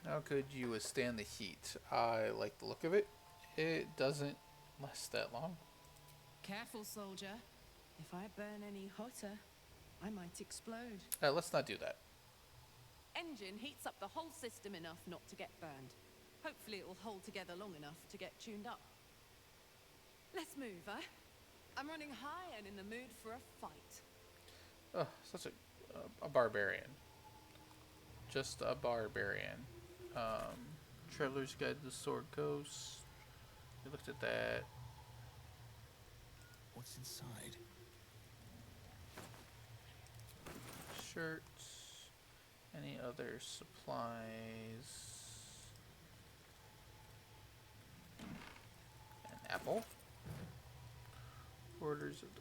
How could you withstand the heat? I like the look of it. It doesn't last that long. Careful, soldier. If I burn any hotter, I might explode. Let's not do that. Engine heats up the whole system enough not to get burned. Hopefully it will hold together long enough to get tuned up. Let's move, huh? I'm running high and in the mood for a fight. Oh, such a barbarian. Just a barbarian. Traveler's Guide to the Sword Coast. We looked at that. What's inside? Shirts. Any other supplies? An apple. Orders of the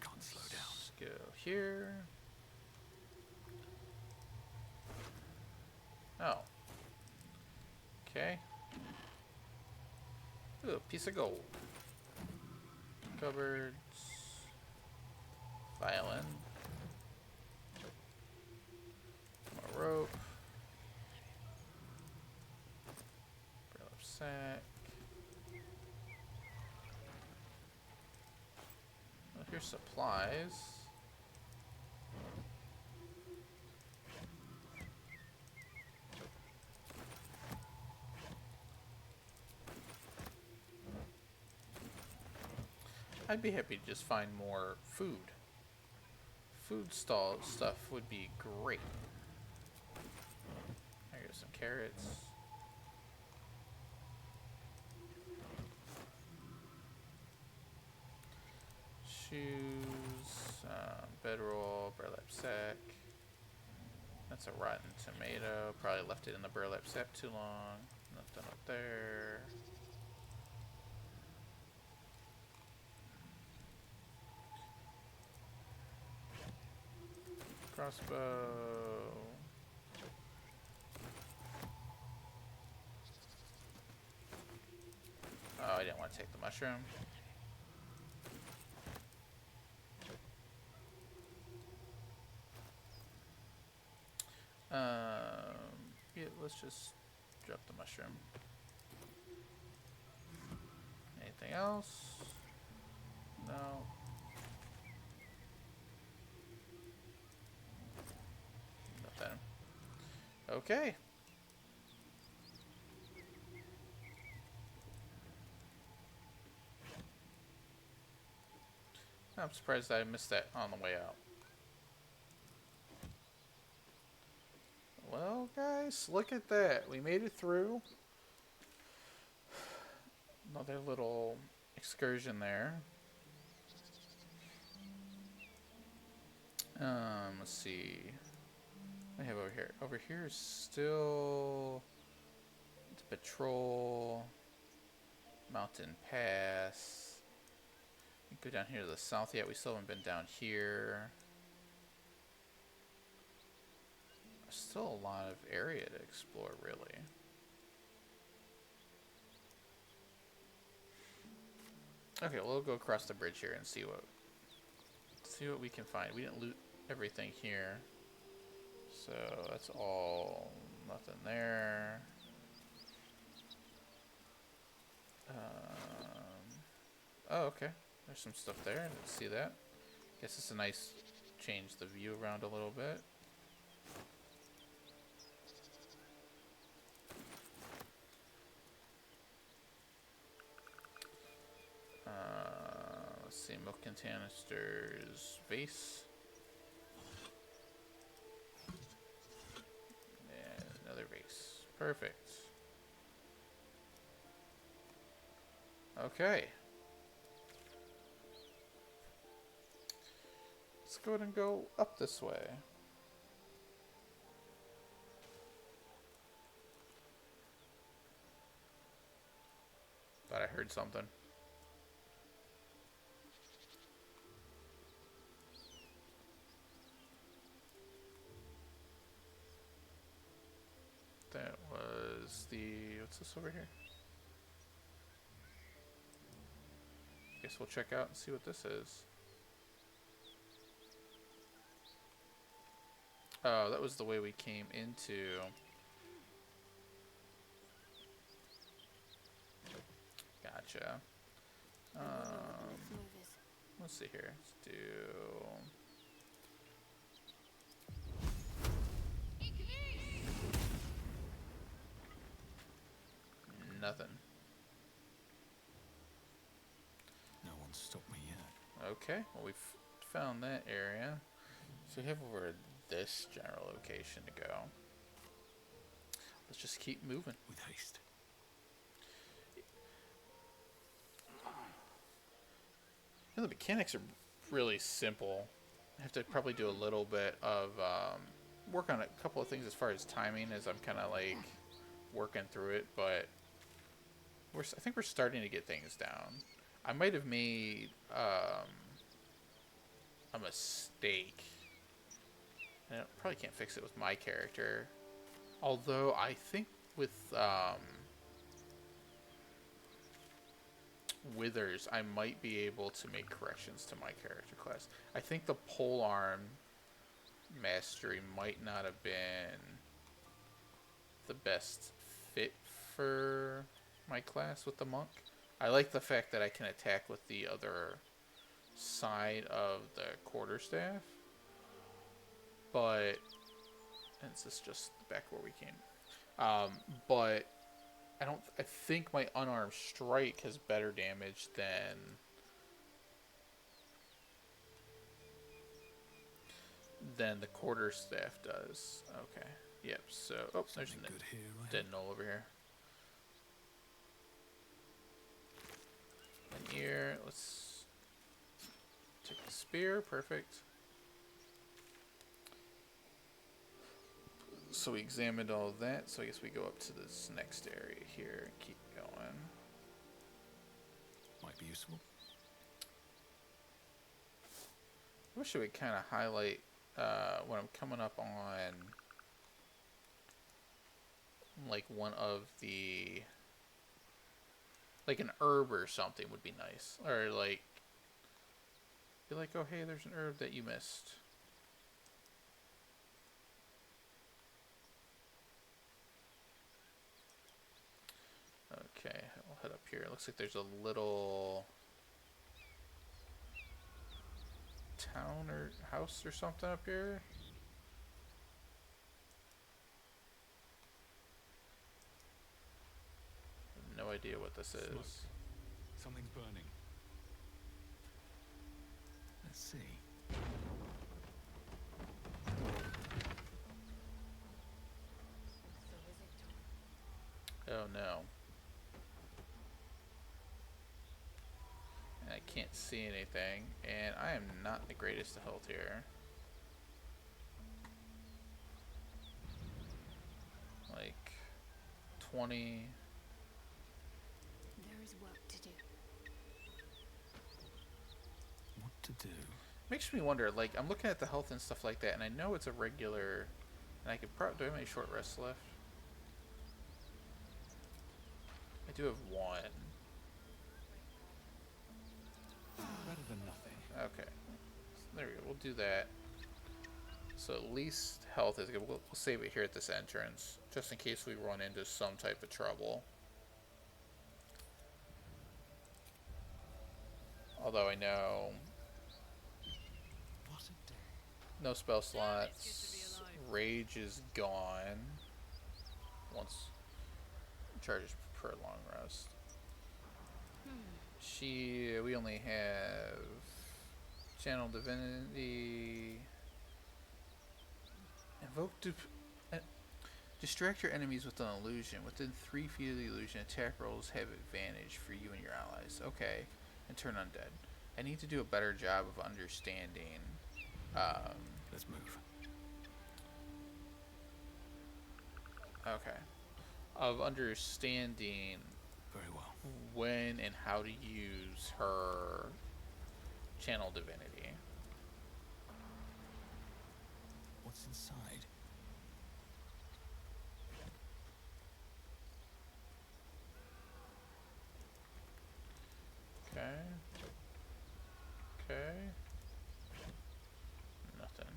Can't slow down. Let's go here. Oh. Okay. Ooh, a piece of gold. Cupboards. Violin. More rope. Burlap sack. Well, here's supplies. I'd be happy to just find more food. Food stall stuff would be great. Here's some carrots. Shoes, bedroll, burlap sack. That's a rotten tomato. Probably left it in the burlap sack too long. Nothing up there. Crossbow. Oh, I didn't want to take the mushroom. let's just drop the mushroom. Anything else? No. Nothing. Okay. I'm surprised I missed that on the way out. Well, guys, look at that. We made it through. Another little excursion there. Let's see. What do I have over here? Over here is still the patrol, mountain pass. Go down here to the south. Yeah, we still haven't been down here. There's still a lot of area to explore, really. Okay, we'll go across the bridge here and see what we can find. We didn't loot everything here, so that's all. Nothing there. Oh, okay. There's some stuff there. I didn't see that. Guess it's a nice change the view around a little bit. Let's see, milk canisters, vase. And another vase. Perfect. Okay. Let's go ahead and go up this way. Thought I heard something. That was the... what's this over here? Guess we'll check out and see what this is. Oh, that was the way we came into... Gotcha. Let's see here. Let's do... nothing. No one's stopped me yet. Okay, well we've found that area. So we have over this general location to go. Let's just keep moving. With haste. You know, the mechanics are really simple. I have to probably do a little bit of work on a couple of things as far as timing, as I'm kind of like working through it, but I think we're starting to get things down. I might have made a mistake. I probably can't fix it with my character. Although I think with Withers, I might be able to make corrections to my character class. I think the polearm mastery might not have been the best fit for my class with the monk. I like the fact that I can attack with the other side of the quarterstaff, but and this is just back where we came. But I think my unarmed strike has better damage than the quarterstaff does. Okay. Yep. So, oh, there's a dead knoll over here. And here, let's take the spear. Perfect. So we examined all of that, so I guess we go up to this next area here and keep going. Might be useful. I wish I would kind of highlight when I'm coming up on like one of the, like an herb or something would be nice, or like be like, oh hey, there's an herb that you missed. Okay, we'll head up here. It looks like there's a little town or house or something up here. No idea what this Smoke. is. Something's burning. Let's see. Oh no. And I can't see anything, and I am not the greatest of health here. Like 20. There is work to do. What to do? Makes me wonder, like, I'm looking at the health and stuff like that, and I know it's a regular, and I could probably, do I have any short rests left? I do have one. Better than nothing. Okay. So there we go. We'll do that. So at least health is good. We'll save it here at this entrance, just in case we run into some type of trouble. Although I know What a day. no spell slots. Rage is gone. Once charges per long rest. We only have Channel Divinity. Distract your enemies with an illusion. Within 3 feet of the illusion, attack rolls have advantage for you and your allies. Okay. And turn undead. I need to do a better job of understanding. Let's move. Okay. Of understanding very well when and how to use her channel divinity. What's inside? Okay. Okay. Nothing.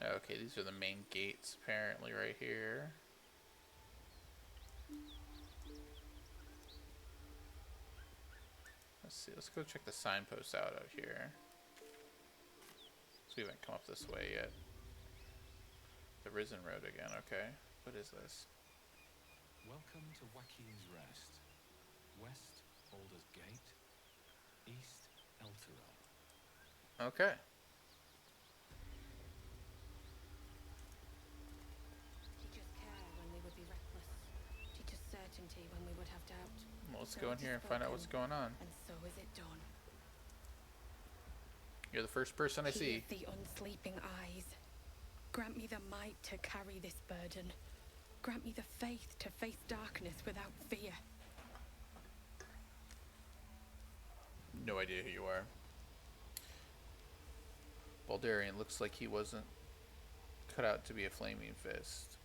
Okay, these are the main gates apparently right here. Let's see, let's go check the signpost out here. So we haven't come up this way yet. The Risen Road again, okay. What is this? Welcome to Joaquin's Rest. West, Baldur's Gate. East, Elturel. Okay. Teach us care when we would be reckless. Teach us certainty when we would have doubt. Well, let's go in here and find out what's going on. And so is it done. You're the first person I see. The unsleeping eyes. Grant me the might to carry this burden. Grant me the faith to face darkness without fear. No idea who you are. Baldurian looks like he wasn't cut out to be a flaming fist.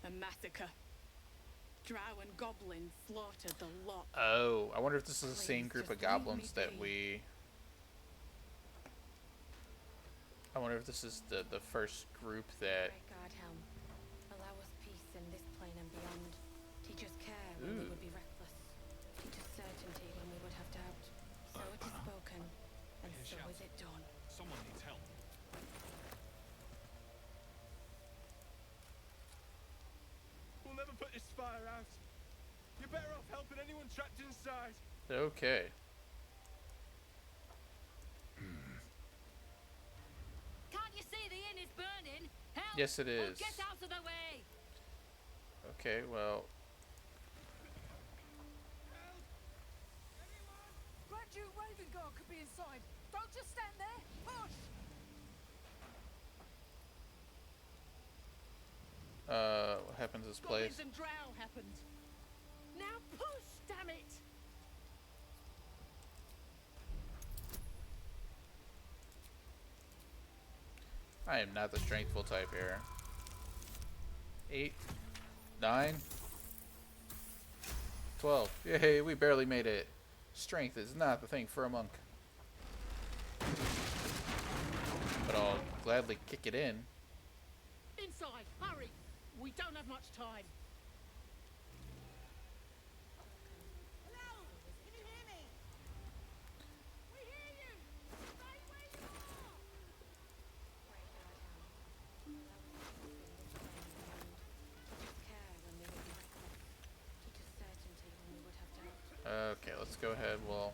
A massacre. Drow and goblins slaughtered the lot. Oh, I wonder if this is the same group of goblins that we... I wonder if this is the first group that... Guardhelm, allow us peace in this plane and beyond. Teach us care when we would be reckless. Teach us certainty when we would have doubt. So it is spoken, and so is it done. Someone needs help. We'll never put this fire out. You're better off helping anyone trapped inside. Okay. Can't you see the inn is burning? Help! Yes, it is. Get out of the way! Okay, well... Grand Duke Ravengard could be inside. Don't just stand there. Push! What happens to this place? Goblins and drow happened. Now push, damn it! I am not the strengthful type here. 8, 9, 12. Yay, we barely made it. Strength is not the thing for a monk. But I'll gladly kick it in. Inside, hurry! We don't have much time. Hello? Can you hear me? We hear you! Stay where you are! Okay, let's go ahead. We'll...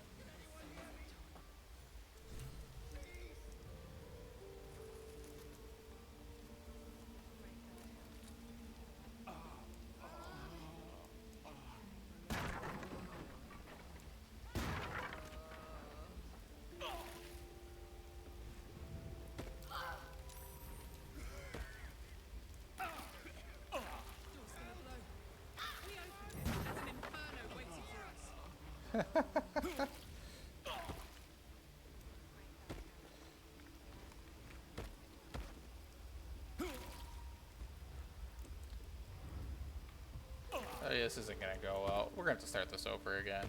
Oh, yeah, this isn't gonna go well. We're gonna have to start this over again.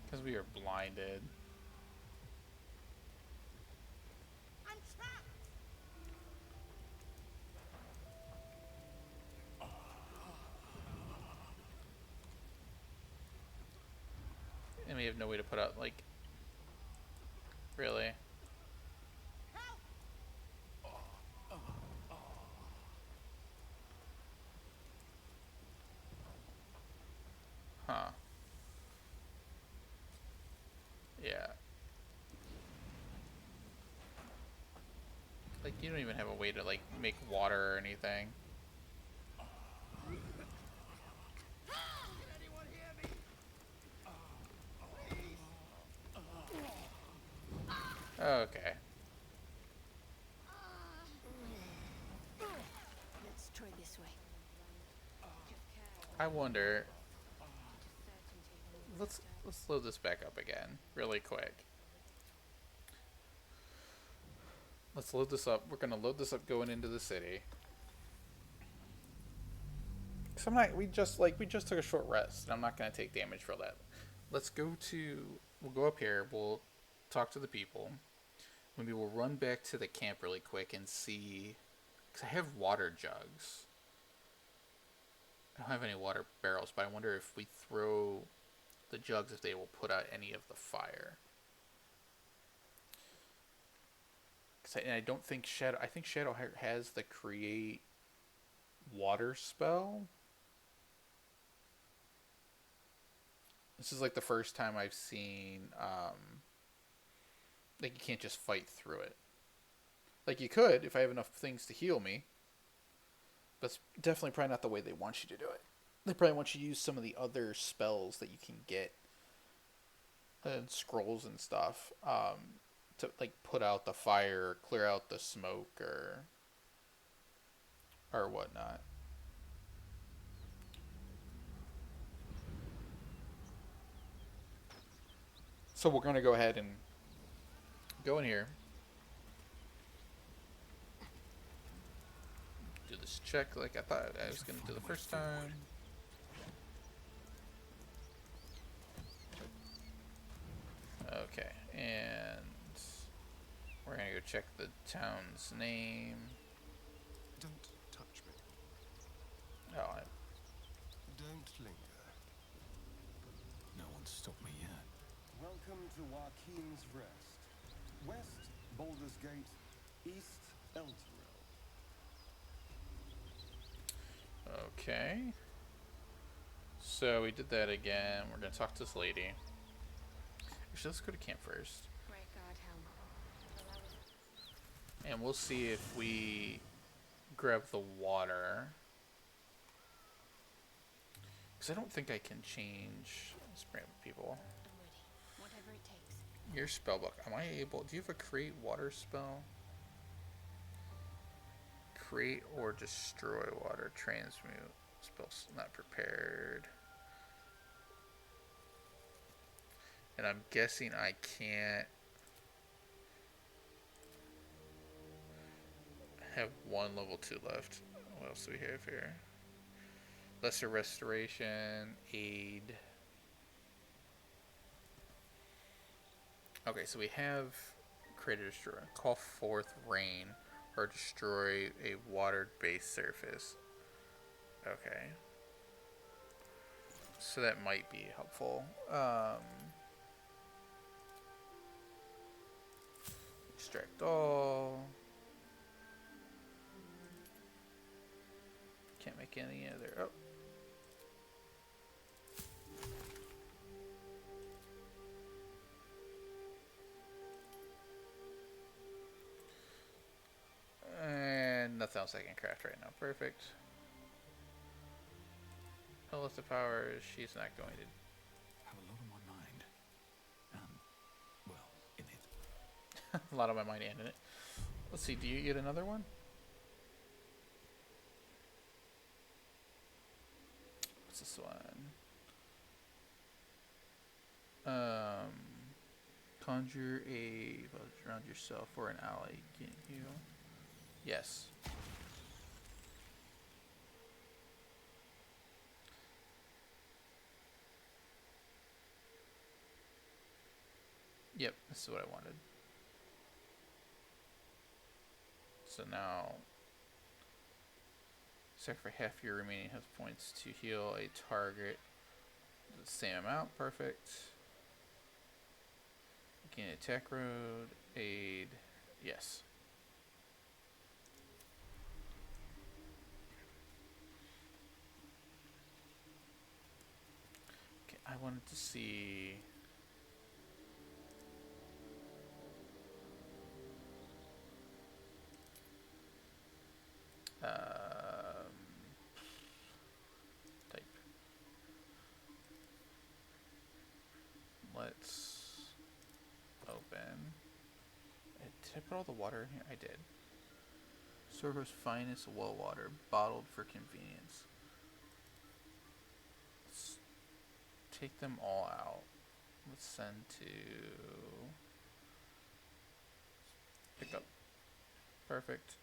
Because we are blinded. I'm trapped! And we have no way to put out, like... Really? Huh. Yeah. Like, you don't even have a way to, like, make water or anything. Okay. Let's try this way. I wonder... Let's load this back up again, really quick. Let's load this up. We're gonna load this up going into the city. So we just took a short rest, and I'm not gonna take damage for that. Let's go to... We'll go up here. We'll talk to the people. Maybe we'll run back to the camp really quick and see... Because I have water jugs. I don't have any water barrels, but I wonder if we throw the jugs, if they will put out any of the fire. And I don't think Shadow... I think Shadow has the create water spell. This is like the first time I've seen... like, you can't just fight through it. Like, you could, if I have enough things to heal me. But it's definitely probably not the way they want you to do it. They probably want you to use some of the other spells that you can get. And scrolls and stuff. To, like, put out the fire, or clear out the smoke, or whatnot. So we're going to go ahead and go in here. Do this check like I thought I was going to do the first time. Okay, and we're going to go check the town's name. Don't touch me. Oh, Don't linger. No one's stopped me yet. Welcome to Joaquin's Rest. West, Baldur's Gate. East, Elturel. okay. So we did that again. We're going to talk to this lady. Actually, let's go to camp first. And we'll see if we grab the water. Because I don't think I can change... Let's bring up people. Whatever it takes. Your spellbook. Am I able... Do you have a create water spell? Create or destroy water. Transmute. Spells not prepared. And I'm guessing I can't have one level 2 left. What else do we have here? Lesser restoration, aid. Okay, so we have create or destroy. Call forth rain or destroy a watered base surface. Okay. So that might be helpful. Extract all. Can't make any other. Oh. And nothing else I can craft right now. Perfect. List of powers. She's not going to. Have a lot on my mind. Well, in it. A lot on my mind and in it. Let's see. Do you get another one? What's this one? Conjure a buzz around yourself or an ally. Get you. Yes. Yep, this is what I wanted. So now, sacrifice half your remaining health points to heal a target. The same amount, perfect. Gain attack road, aid, yes. Okay, I wanted to see. Type. Let's open. Did I put all the water in here? I did. Sorbo's finest well water, bottled for convenience. Let's take them all out. Let's send to pick up. Perfect.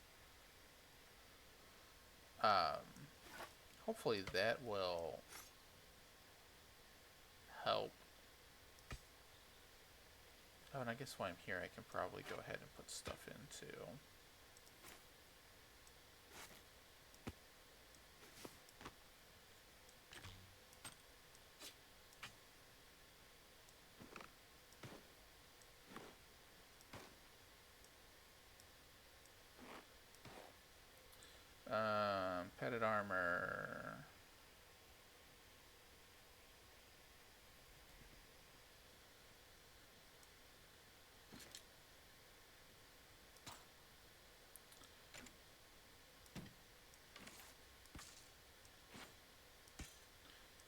Hopefully that will help. Oh, and I guess while I'm here, I can probably go ahead and put stuff into. Padded armor.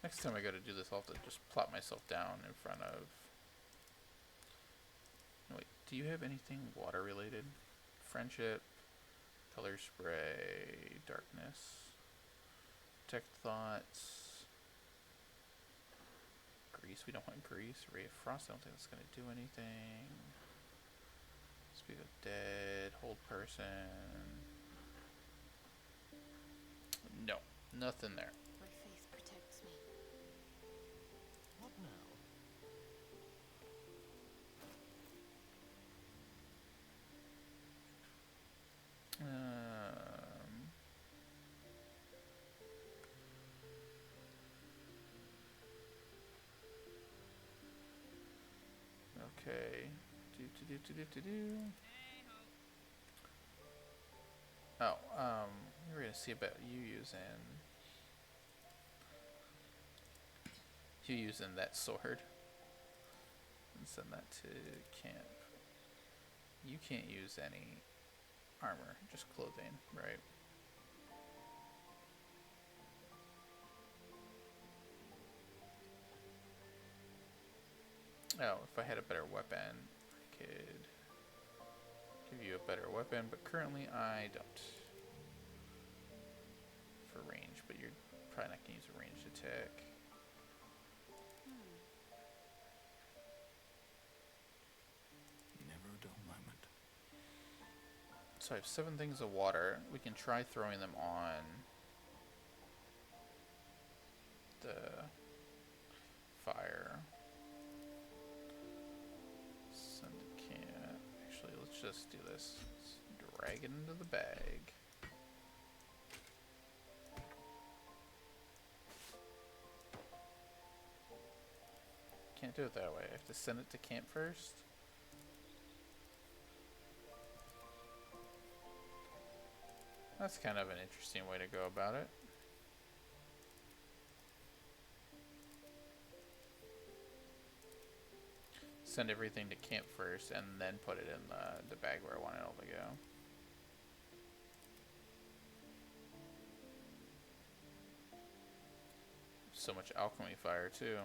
Next time I go to do this, I'll have to just plop myself down in front of. No, wait, do you have anything water related? Friendship, color spray, darkness, detect thoughts, grease. We don't want grease. Ray of frost. I don't think that's gonna do anything. Speak of dead, hold person. No, nothing there. My faith protects me. What now? Okay. Oh, we were gonna see about you using that sword and send that to camp. You can't use any armor, just clothing, right? Oh, if I had a better weapon, I could give you a better weapon, but currently I don't. For range, but you're probably not going to use a ranged attack. Never a dull moment. So I have 7 things of water. We can try throwing them on the fire. Send to camp. Actually, let's just do this. Let's drag it into the bag. Can't do it that way. I have to send it to camp first. That's kind of an interesting way to go about it. Send everything to camp first and then put it in the bag where I want it all to go. So much alchemy fire too.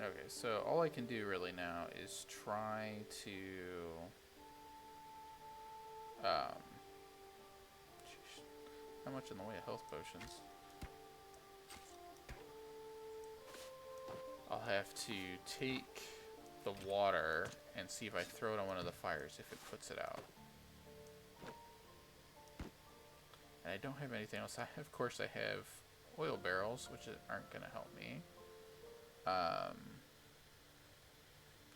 Okay, so all I can do really now is try to sheesh, how much in the way of health potions? I'll have to take the water and see if I throw it on one of the fires if it puts it out. And I don't have anything else. Of course I have oil barrels, which aren't going to help me.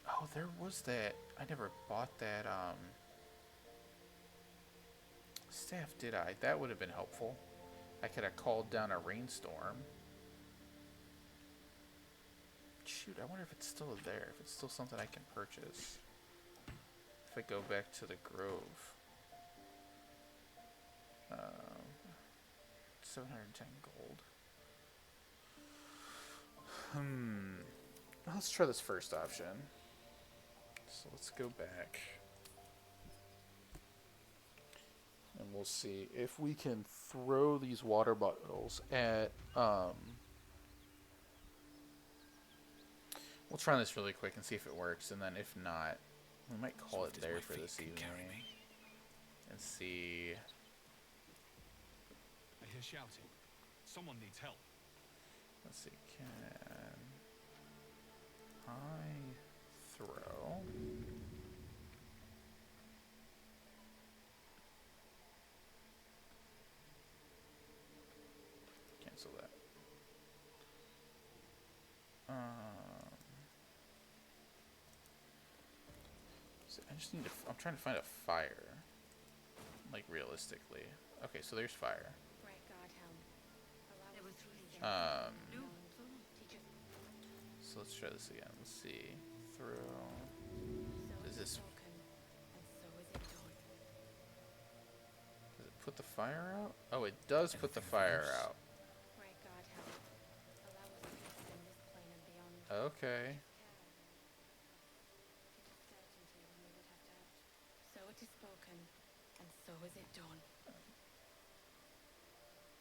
Oh, there was that. I never bought that staff, did I? That would have been helpful. I could have called down a rainstorm. Shoot, I wonder if it's still there. If it's still something I can purchase. If I go back to the Grove. 710 gold. Let's try this first option. So let's go back. And we'll see if we can throw these water bottles at... We'll try this really quick and see if it works, and then if not, we might call it there for this evening. And see... I hear shouting. Someone needs help. Let's see, can I throw... Cancel that. So I just need to... I'm trying to find a fire. Like, realistically. Okay, so there's fire. So let's try this again. Let's see. Throw. Does this... Does it put the fire out? Oh, it does put the fire out. Okay. So it is spoken, and so is it done.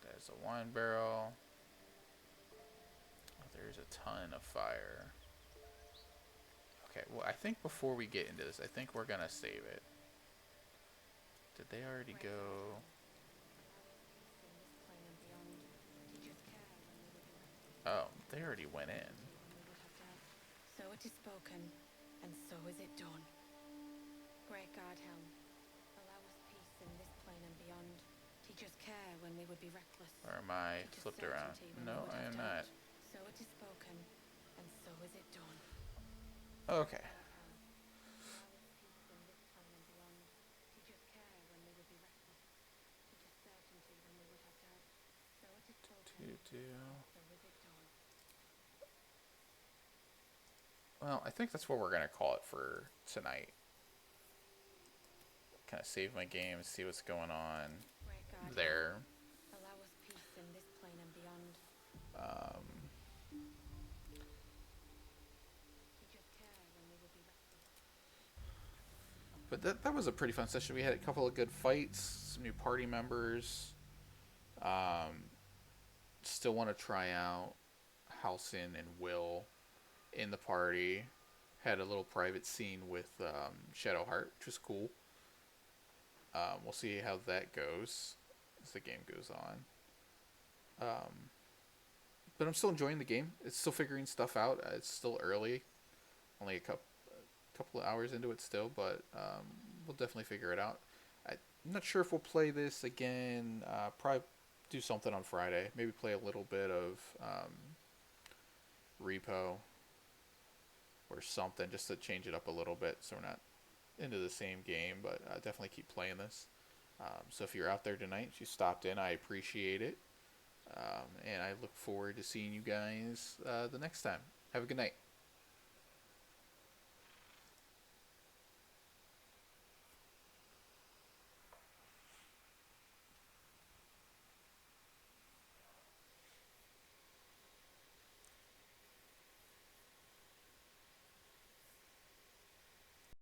There's a wine barrel. Oh, there's a ton of fire. Okay, well, I think before we get into this, I think we're gonna save it. Did they already go? Oh, they already went in. So it is spoken, and so is it done. Great Guardhelm, allow us peace in this plane and beyond. Teach us care when we would be reckless. Or am I flipped around? No, I am not. So it is spoken, and so is it done. Okay. Well, I think that's what we're gonna call it for tonight. Kind of save my game, see what's going on there. Allow us peace in this plane and beyond. But that was a pretty fun session. We had a couple of good fights, some new party members. Still want to try out Halcyon and Will in the party. Had a little private scene with Shadowheart, which was cool. We'll see how that goes as the game goes on. But I'm still enjoying the game. It's still figuring stuff out. It's still early. Only a couple of hours into it still, but we'll definitely figure it out. I'm not sure if we'll play this again. do something on Friday. Maybe play a little bit of Repo or something, just to change it up a little bit, so we're not into the same game. But definitely keep playing this. So if you're out there tonight, if you stopped in, I appreciate it. And I look forward to seeing you guys the next time. Have a good night.